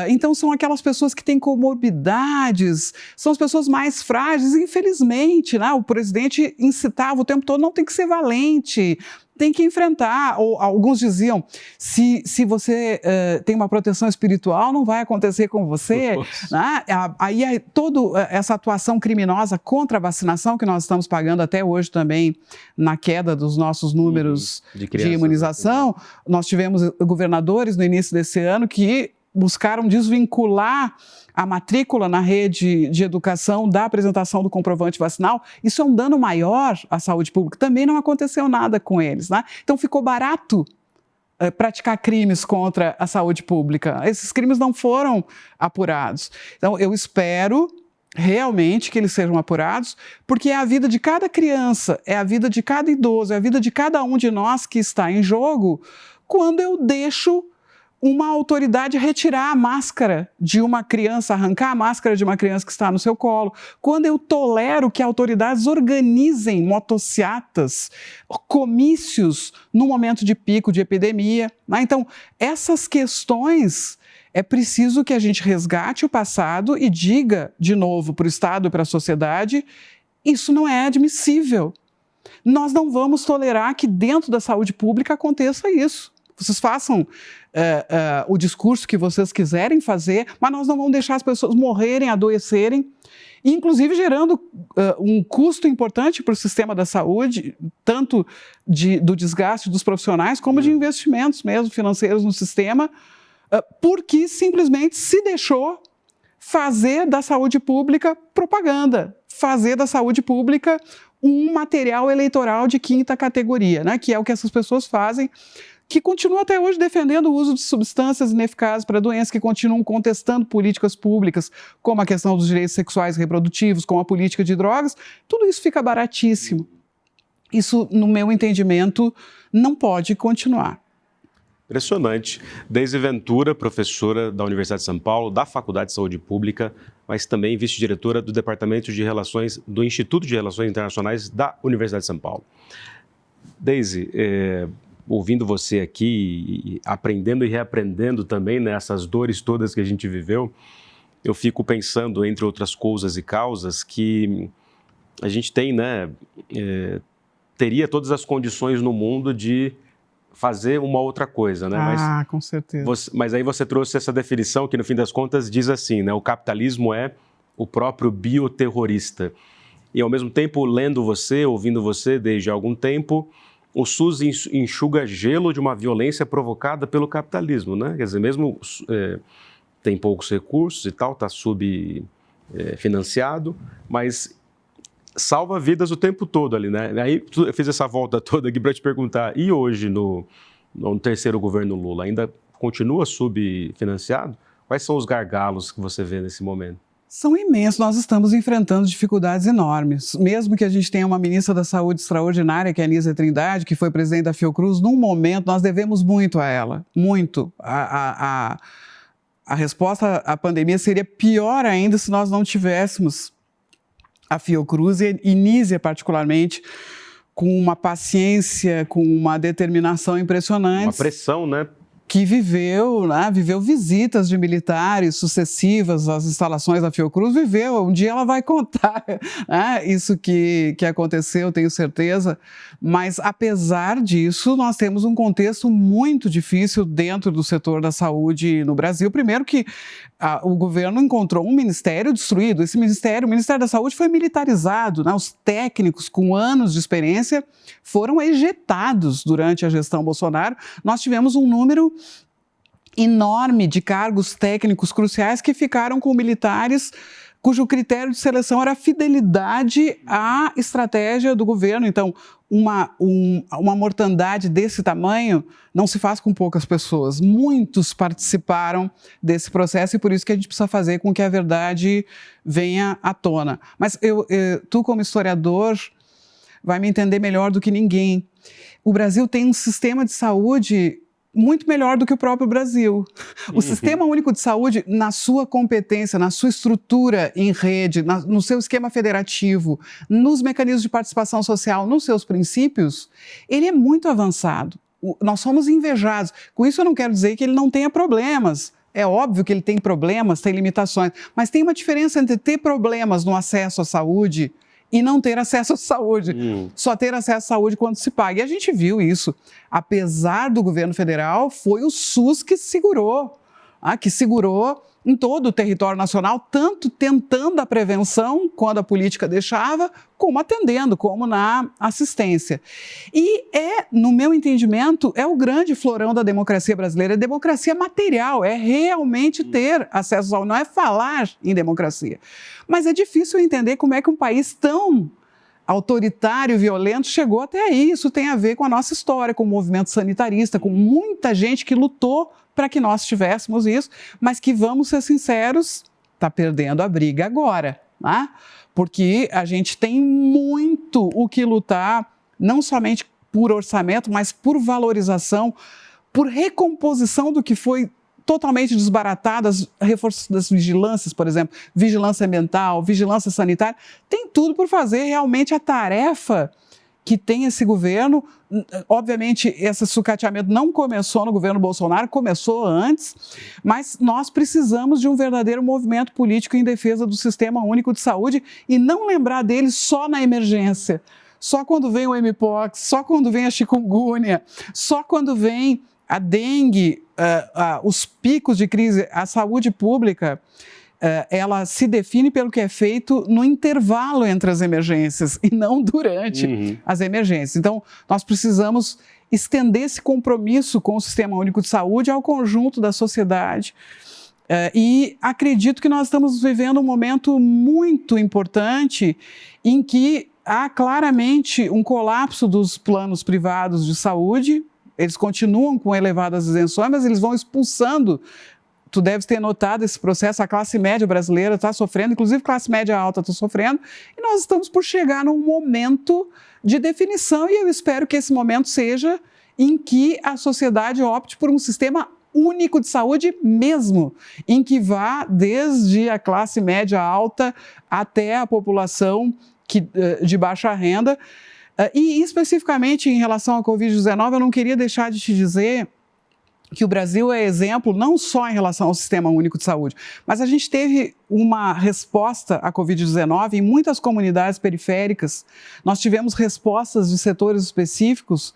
Então, são aquelas pessoas que têm comorbidades, são as pessoas mais frágeis, infelizmente, né? O presidente incitava o tempo todo, não tem que ser valente, tem que enfrentar, ou alguns diziam, se você tem uma proteção espiritual, não vai acontecer com você, né? Aí toda essa atuação criminosa contra a vacinação, que nós estamos pagando até hoje também na queda dos nossos números de imunização. Nós tivemos governadores no início desse ano que buscaram desvincular a matrícula na rede de educação da apresentação do comprovante vacinal. Isso é um dano maior à saúde pública. Também não aconteceu nada com eles, né? Então ficou barato praticar crimes contra a saúde pública. Esses crimes não foram apurados. Então eu espero realmente que eles sejam apurados, porque é a vida de cada criança, é a vida de cada idoso, é a vida de cada um de nós que está em jogo quando eu deixo uma autoridade retirar a máscara de uma criança, arrancar a máscara de uma criança que está no seu colo, quando eu tolero que autoridades organizem motociatas, comícios no momento de pico de epidemia, né? Então, essas questões, é preciso que a gente resgate o passado e diga de novo para o Estado e para a sociedade, isso não é admissível. Nós não vamos tolerar que dentro da saúde pública aconteça isso. Vocês façam o discurso que vocês quiserem fazer, mas nós não vamos deixar as pessoas morrerem, adoecerem, inclusive gerando um custo importante para o sistema da saúde, tanto do desgaste dos profissionais, como de investimentos mesmo financeiros no sistema, porque simplesmente se deixou fazer da saúde pública propaganda, fazer da saúde pública um material eleitoral de quinta categoria, né? Que é o que essas pessoas fazem, que continuam até hoje defendendo o uso de substâncias ineficazes para doenças, que continuam contestando políticas públicas, como a questão dos direitos sexuais e reprodutivos, como a política de drogas. Tudo isso fica baratíssimo. Isso, no meu entendimento, não pode continuar.
Impressionante. Deise Ventura, professora da Universidade de São Paulo, da Faculdade de Saúde Pública, mas também vice-diretora do Departamento de Relações, do Instituto de Relações Internacionais da Universidade de São Paulo. Deise, ouvindo você aqui, aprendendo e reaprendendo também nessas dores todas que a gente viveu, eu fico pensando, entre outras coisas e causas, que a gente tem, teria todas as condições no mundo de fazer uma outra coisa, né?
Com certeza.
Mas aí você trouxe essa definição que, no fim das contas, diz assim, né? O capitalismo é o próprio bioterrorista. E, ao mesmo tempo, lendo você, ouvindo você desde algum tempo, o SUS enxuga gelo de uma violência provocada pelo capitalismo, né? Quer dizer, mesmo tem poucos recursos e tal, está subfinanciado, mas salva vidas o tempo todo ali, né? Aí eu fiz essa volta toda aqui para te perguntar, e hoje no terceiro governo Lula, ainda continua subfinanciado? Quais são os gargalos que você vê nesse momento?
São imensos, nós estamos enfrentando dificuldades enormes. Mesmo que a gente tenha uma ministra da Saúde extraordinária, que é a Anísia Trindade, que foi presidente da Fiocruz, num momento nós devemos muito a ela, muito. A resposta à pandemia seria pior ainda se nós não tivéssemos a Fiocruz e Anísia particularmente, com uma paciência, com uma determinação impressionante.
Uma pressão, né?
Que viveu visitas de militares sucessivas às instalações da Fiocruz, um dia ela vai contar isso que aconteceu, tenho certeza, mas apesar disso, nós temos um contexto muito difícil dentro do setor da saúde no Brasil. Primeiro que o governo encontrou um ministério destruído, o Ministério da Saúde foi militarizado, os técnicos com anos de experiência foram ejetados durante a gestão Bolsonaro. Nós tivemos um número enorme de cargos técnicos cruciais que ficaram com militares cujo critério de seleção era a fidelidade à estratégia do governo. Então, uma mortandade desse tamanho não se faz com poucas pessoas. Muitos participaram desse processo e por isso que a gente precisa fazer com que a verdade venha à tona. Mas tu, como historiador, vai me entender melhor do que ninguém. O Brasil tem um sistema de saúde muito melhor do que o próprio Brasil. O Sistema Único de Saúde, na sua competência, na sua estrutura em rede, no seu esquema federativo, nos mecanismos de participação social, nos seus princípios, ele é muito avançado. Nós somos invejados. Com isso eu não quero dizer que ele não tenha problemas. É óbvio que ele tem problemas, tem limitações, mas tem uma diferença entre ter problemas no acesso à saúde e não ter acesso à saúde. Só ter acesso à saúde quando se paga. E a gente viu isso. Apesar do governo federal, foi o SUS que segurou em todo o território nacional, tanto tentando a prevenção, quando a política deixava, como atendendo, como na assistência. E no meu entendimento, é o grande florão da democracia brasileira, é democracia material, é realmente ter acesso à saúde, não é falar em democracia. Mas é difícil entender como é que um país tão autoritário e violento chegou até aí. Isso tem a ver com a nossa história, com o movimento sanitarista, com muita gente que lutou para que nós tivéssemos isso, mas que, vamos ser sinceros, está perdendo a briga agora, né? Porque a gente tem muito o que lutar, não somente por orçamento, mas por valorização, por recomposição do que foi totalmente desbaratado, reforço das vigilâncias, por exemplo, vigilância ambiental, vigilância sanitária, tem tudo por fazer realmente a tarefa que tem esse governo. Obviamente, esse sucateamento não começou no governo Bolsonaro, começou antes, mas nós precisamos de um verdadeiro movimento político em defesa do Sistema Único de Saúde e não lembrar dele só na emergência, só quando vem o mpox, só quando vem a chikungunya, só quando vem a dengue, os picos de crise. A saúde pública, ela se define pelo que é feito no intervalo entre as emergências e não durante as emergências. Então, nós precisamos estender esse compromisso com o Sistema Único de Saúde ao conjunto da sociedade. E acredito que nós estamos vivendo um momento muito importante em que há claramente um colapso dos planos privados de saúde. Eles continuam com elevadas isenções, mas eles vão expulsando. Tu deves ter notado esse processo, a classe média brasileira está sofrendo, inclusive a classe média alta está sofrendo, e nós estamos por chegar num momento de definição, e eu espero que esse momento seja em que a sociedade opte por um sistema único de saúde mesmo, em que vá desde a classe média alta até a população de baixa renda. E especificamente em relação à Covid-19, eu não queria deixar de te dizer que o Brasil é exemplo não só em relação ao Sistema Único de Saúde, mas a gente teve uma resposta à Covid-19 em muitas comunidades periféricas. Nós tivemos respostas de setores específicos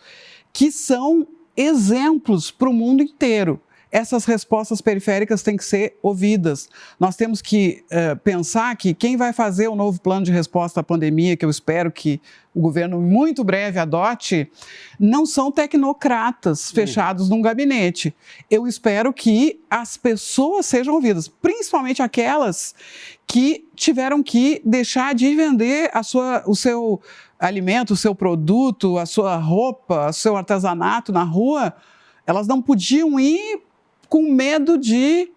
que são exemplos para o mundo inteiro. Essas respostas periféricas têm que ser ouvidas. Nós temos que pensar que quem vai fazer o novo plano de resposta à pandemia, que eu espero que o governo muito breve adote, não são tecnocratas fechados num gabinete. Eu espero que as pessoas sejam ouvidas, principalmente aquelas que tiveram que deixar de vender o seu alimento, o seu produto, a sua roupa, o seu artesanato na rua. Elas não podiam ir com medo de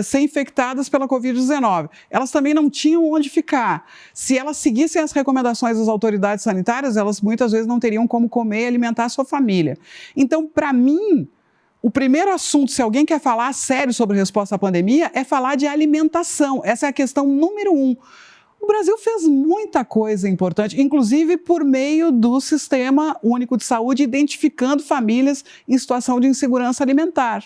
ser infectadas pela Covid-19. Elas também não tinham onde ficar. Se elas seguissem as recomendações das autoridades sanitárias, elas muitas vezes não teriam como comer e alimentar a sua família. Então, para mim, o primeiro assunto, se alguém quer falar sério sobre resposta à pandemia, é falar de alimentação. Essa é a questão número 1. O Brasil fez muita coisa importante, inclusive por meio do Sistema Único de Saúde, identificando famílias em situação de insegurança alimentar.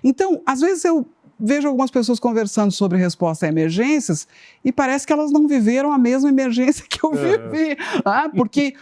Então, às vezes eu vejo algumas pessoas conversando sobre resposta a emergências e parece que elas não viveram a mesma emergência que eu vivi. Porque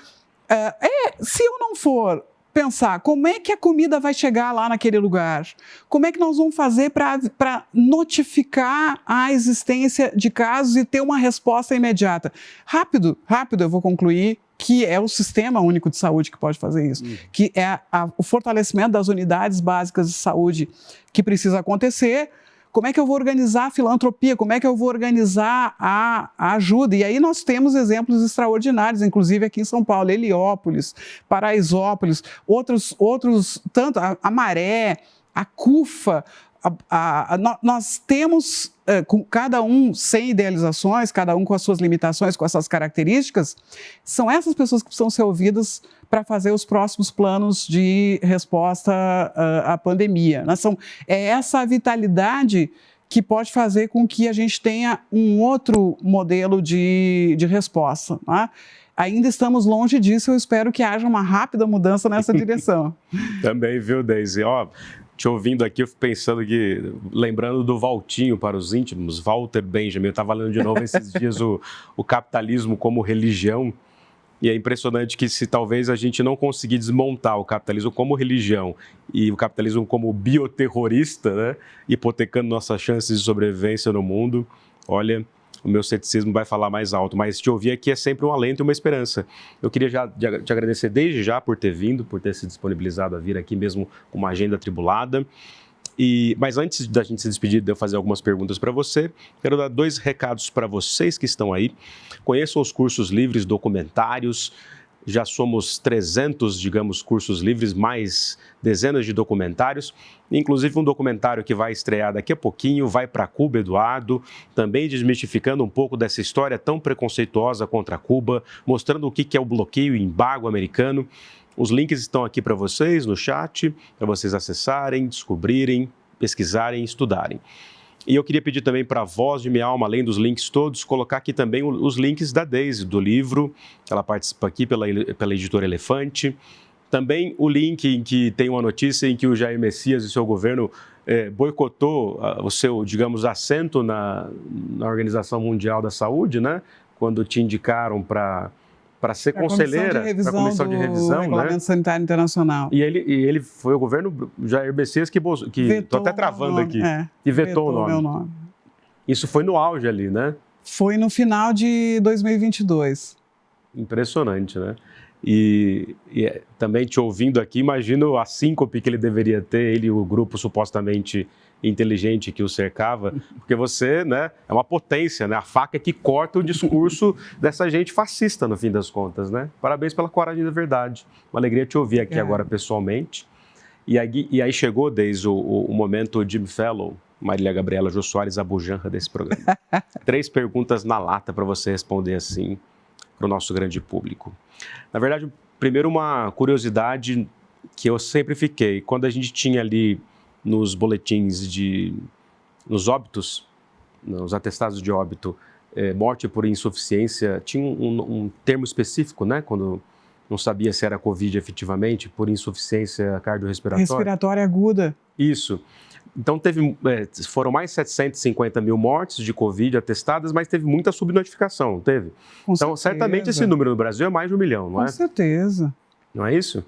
se eu não for pensar como é que a comida vai chegar lá naquele lugar, como é que nós vamos fazer para notificar a existência de casos e ter uma resposta imediata. Rápido eu vou concluir que é o Sistema Único de Saúde que pode fazer isso, que é o fortalecimento das unidades básicas de saúde que precisa acontecer. Como é que eu vou organizar a filantropia? Como é que eu vou organizar a ajuda? E aí nós temos exemplos extraordinários, inclusive aqui em São Paulo, Heliópolis, Paraisópolis, outros tanto a Maré, a CUFA. Nós temos, com cada um sem idealizações, cada um com as suas limitações, com essas características, são essas pessoas que precisam ser ouvidas para fazer os próximos planos de resposta à pandemia. É essa vitalidade que pode fazer com que a gente tenha um outro modelo de resposta. Né? Ainda estamos longe disso, eu espero que haja uma rápida mudança nessa direção.
Também, viu, Deise? Te ouvindo aqui, eu fico pensando que, lembrando do Valtinho para os íntimos, Walter Benjamin, eu estava lendo de novo esses dias o capitalismo como religião, e é impressionante que se talvez a gente não conseguir desmontar o capitalismo como religião e o capitalismo como bioterrorista, né, hipotecando nossas chances de sobrevivência no mundo, olha, o meu ceticismo vai falar mais alto, mas te ouvir aqui é sempre um alento e uma esperança. Eu queria já te agradecer desde já por ter vindo, por ter se disponibilizado a vir aqui mesmo com uma agenda atribulada. Mas antes da gente se despedir, de eu fazer algumas perguntas para você, quero dar 2 recados para vocês que estão aí. Conheçam os cursos livres, documentários. Já somos 300, digamos, cursos livres, mais dezenas de documentários, inclusive um documentário que vai estrear daqui a pouquinho, vai para Cuba, Eduardo, também desmistificando um pouco dessa história tão preconceituosa contra Cuba, mostrando o que é o bloqueio e embargo americano. Os links estão aqui para vocês no chat, para vocês acessarem, descobrirem, pesquisarem, estudarem. E eu queria pedir também para a Voz de Minha Alma, além dos links todos, colocar aqui também os links da Deise, do livro. Ela participa aqui pela editora Elefante. Também o link em que tem uma notícia em que o Jair Messias e seu governo boicotou o seu, digamos, assento na Organização Mundial da Saúde, né? Quando te indicaram para ser conselheira da Comissão de Revisão
do Regulamento Sanitário Internacional.
E ele foi o governo Jair Messias que estou até travando aqui, e vetou o
meu nome.
Isso foi no auge ali, né?
Foi no final de 2022.
Impressionante, né? E também te ouvindo aqui, imagino a síncope que ele deveria ter, ele e o grupo supostamente inteligente que o cercava, porque você, né, é uma potência, né? A faca que corta o discurso dessa gente fascista, no fim das contas, né? Parabéns pela coragem da verdade. Uma alegria te ouvir aqui agora pessoalmente. E aí chegou, desde o momento Jimmy Fallon, Marília Gabriela, Jô Soares, a bujanra desse programa. 3 perguntas na lata para você responder assim para o nosso grande público. Na verdade, primeiro uma curiosidade que eu sempre fiquei. Quando a gente tinha ali nos boletins nos óbitos, nos atestados de óbito, morte por insuficiência, tinha um termo específico, né? Quando não sabia se era Covid efetivamente, por insuficiência cardiorrespiratória.
Respiratória aguda.
Isso. Então, foram mais 750 mil mortes de Covid atestadas, mas teve muita subnotificação, não teve?
Com
então,
certeza.
Certamente esse número no Brasil é mais de 1 milhão, não é?
Com certeza.
Não é isso?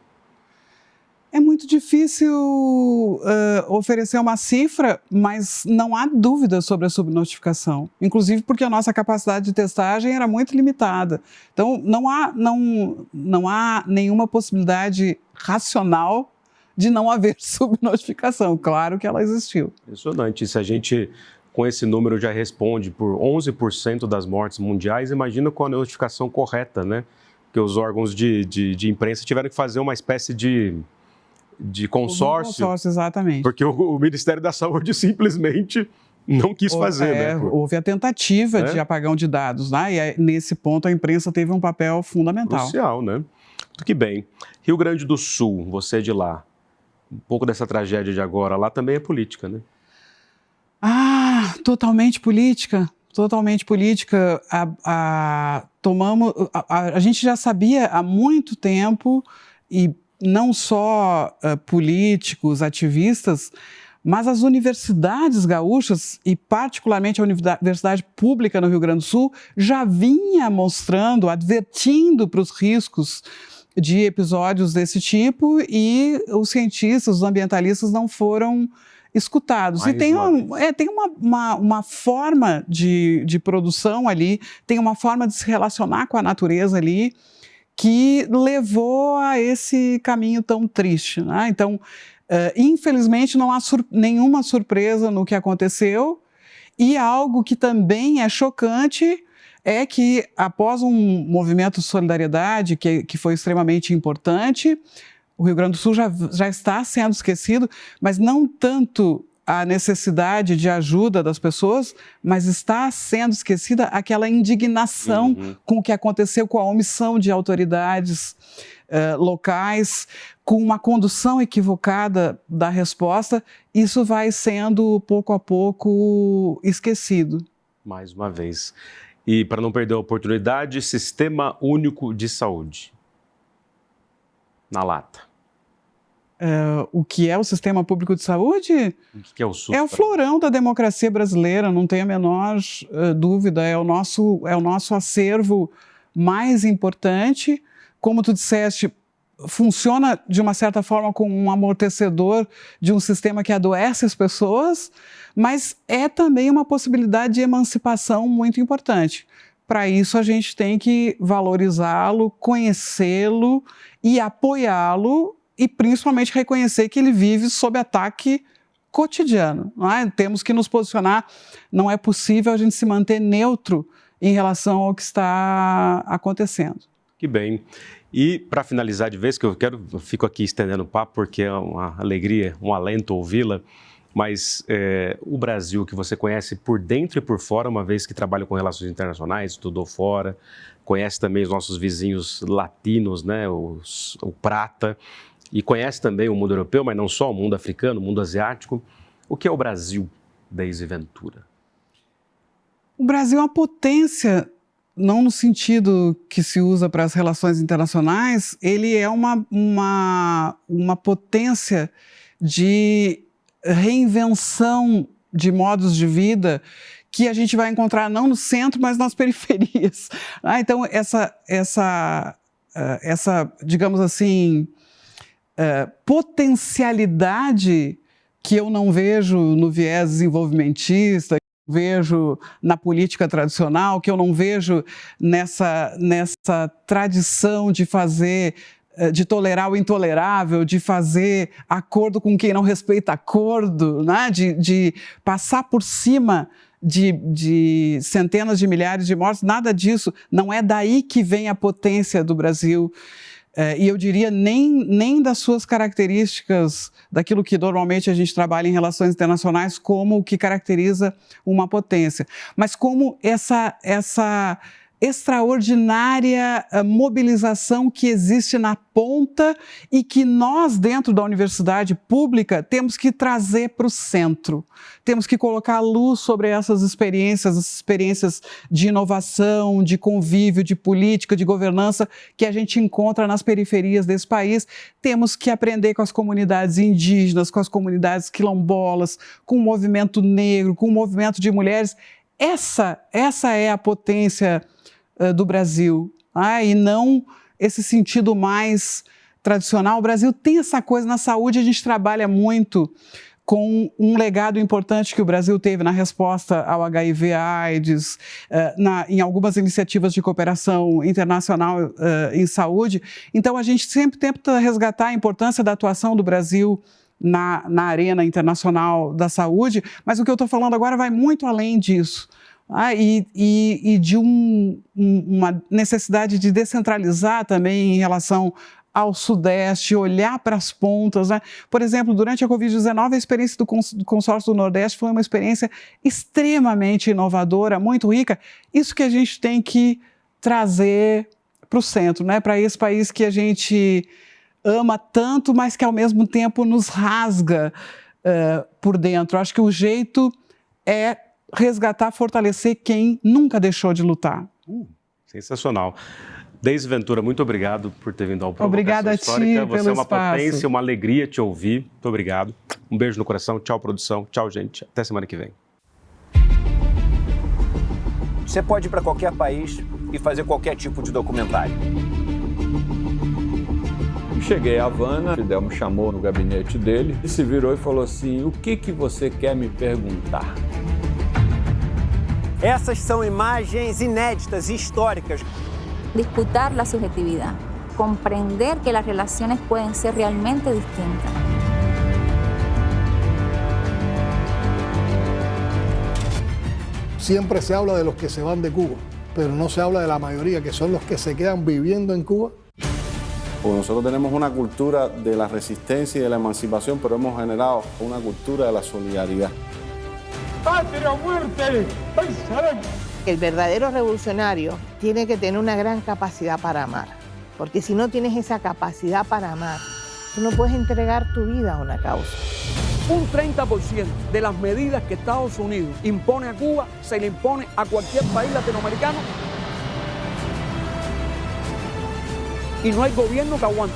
É muito difícil oferecer uma cifra, mas não há dúvida sobre a subnotificação. Inclusive porque a nossa capacidade de testagem era muito limitada. Então, não há nenhuma possibilidade racional de não haver subnotificação. Claro que ela existiu.
Impressionante. Se a gente, com esse número, já responde por 11% das mortes mundiais, imagina com a notificação correta, né? Porque os órgãos de imprensa tiveram que fazer uma espécie de consórcio.
Consórcio, exatamente.
Porque o Ministério da Saúde simplesmente não quis fazer, né?
Houve a tentativa de apagão de dados, né? E nesse ponto a imprensa teve um papel fundamental.
Crucial, né? Muito que bem. Rio Grande do Sul, você é de lá. Um pouco dessa tragédia de agora, lá também é política, né?
Totalmente política. Totalmente política. A gente já sabia há muito tempo, e não só políticos, ativistas, mas as universidades gaúchas, e particularmente a Universidade Pública no Rio Grande do Sul, já vinha mostrando, advertindo para os riscos de episódios desse tipo, e os cientistas, os ambientalistas não foram escutados. E tem uma forma de produção ali, tem uma forma de se relacionar com a natureza ali, que levou a esse caminho tão triste, né? Então, infelizmente, não há nenhuma surpresa no que aconteceu, e algo que também é chocante é que, após um movimento de solidariedade que foi extremamente importante, o Rio Grande do Sul já está sendo esquecido, mas não tanto a necessidade de ajuda das pessoas, mas está sendo esquecida aquela indignação com o que aconteceu com a omissão de autoridades locais, com uma condução equivocada da resposta. Isso vai sendo, pouco a pouco, esquecido.
Mais uma vez. E, para não perder a oportunidade, Sistema Único de Saúde. Na lata.
O que é o Sistema Público de Saúde?
O que é o SUS?
É o florão da democracia brasileira, não tenho a menor dúvida. É o nosso acervo mais importante. Como tu disseste, funciona de uma certa forma como um amortecedor de um sistema que adoece as pessoas, mas é também uma possibilidade de emancipação muito importante. Para isso, a gente tem que valorizá-lo, conhecê-lo e apoiá-lo, e principalmente reconhecer que ele vive sob ataque cotidiano. Não é? Temos que nos posicionar, não é possível a gente se manter neutro em relação ao que está acontecendo.
Que bem. E para finalizar de vez, que eu fico aqui estendendo o papo porque é uma alegria, um alento ouvi-la, mas o Brasil que você conhece por dentro e por fora, uma vez que trabalha com relações internacionais, estudou fora, conhece também os nossos vizinhos latinos, né, o Prata, e conhece também o mundo europeu, mas não só, o mundo africano, o mundo asiático. O que é o Brasil, Deise Ventura?
O Brasil é uma potência, não no sentido que se usa para as relações internacionais, ele é uma potência de reinvenção de modos de vida que a gente vai encontrar não no centro, mas nas periferias. Então, essa digamos assim, potencialidade que eu não vejo no viés desenvolvimentista, que eu vejo na política tradicional, que eu não vejo nessa tradição de fazer, de tolerar o intolerável, de fazer acordo com quem não respeita acordo, né? de passar por cima de centenas de milhares de mortes, nada disso. Não é daí que vem a potência do Brasil. E eu diria nem das suas características, daquilo que normalmente a gente trabalha em relações internacionais como o que caracteriza uma potência, mas como essa extraordinária mobilização que existe na ponta e que nós, dentro da universidade pública, temos que trazer para o centro. Temos que colocar luz sobre essas experiências de inovação, de convívio, de política, de governança que a gente encontra nas periferias desse país. Temos que aprender com as comunidades indígenas, com as comunidades quilombolas, com o movimento negro, com o movimento de mulheres. Essa é a potência do Brasil, e não esse sentido mais tradicional. O Brasil tem essa coisa na saúde, a gente trabalha muito com um legado importante que o Brasil teve na resposta ao HIV/AIDS, em algumas iniciativas de cooperação internacional em saúde. Então, a gente sempre tenta resgatar a importância da atuação do Brasil na arena internacional da saúde, mas o que eu estou falando agora vai muito além disso. E de uma necessidade de descentralizar também em relação ao Sudeste, olhar para as pontas, né? Por exemplo, durante a Covid-19, a experiência do Consórcio do Nordeste foi uma experiência extremamente inovadora, muito rica. Isso que a gente tem que trazer para o centro, né? Para esse país que a gente ama tanto, mas que ao mesmo tempo nos rasga por dentro. Acho que o jeito é resgatar, fortalecer quem nunca deixou de lutar.
Sensacional. Deise Ventura, muito obrigado por ter vindo ao Provocação
Obrigada
Histórica.
a ti
Você
pelo
é uma
espaço.
potência, uma alegria te ouvir. Muito obrigado. Um beijo no coração. Tchau, produção. Tchau, gente. Até semana que vem.
Você pode ir para qualquer país e fazer qualquer tipo de documentário.
Cheguei a Havana, Fidel me chamou no gabinete dele e se virou e falou assim: o que você quer me perguntar?
Essas são imagens inéditas e históricas.
Disputar la subjetividad, comprender que las relaciones pueden ser realmente distintas.
Siempre se habla de los que se van de Cuba, pero no se habla de la mayoría, que son los que se quedan viviendo en Cuba.
Porque nosotros tenemos una cultura de la resistencia y de la emancipación, pero hemos generado una cultura de la solidaridad.
¡Patria o muerte!
El verdadero revolucionario tiene que tener una gran capacidad para amar, porque si no tienes esa capacidad para amar, tú no puedes entregar tu vida a una causa.
Un 30% de las medidas que Estados Unidos impone a Cuba se le impone a cualquier país latinoamericano y no hay gobierno que aguante.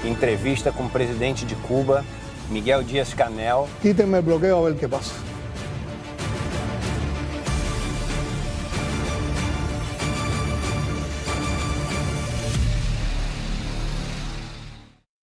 Entrevista com o presidente de Cuba, Miguel Díaz-Canel.
Quítenme el bloqueo a ver qué pasa.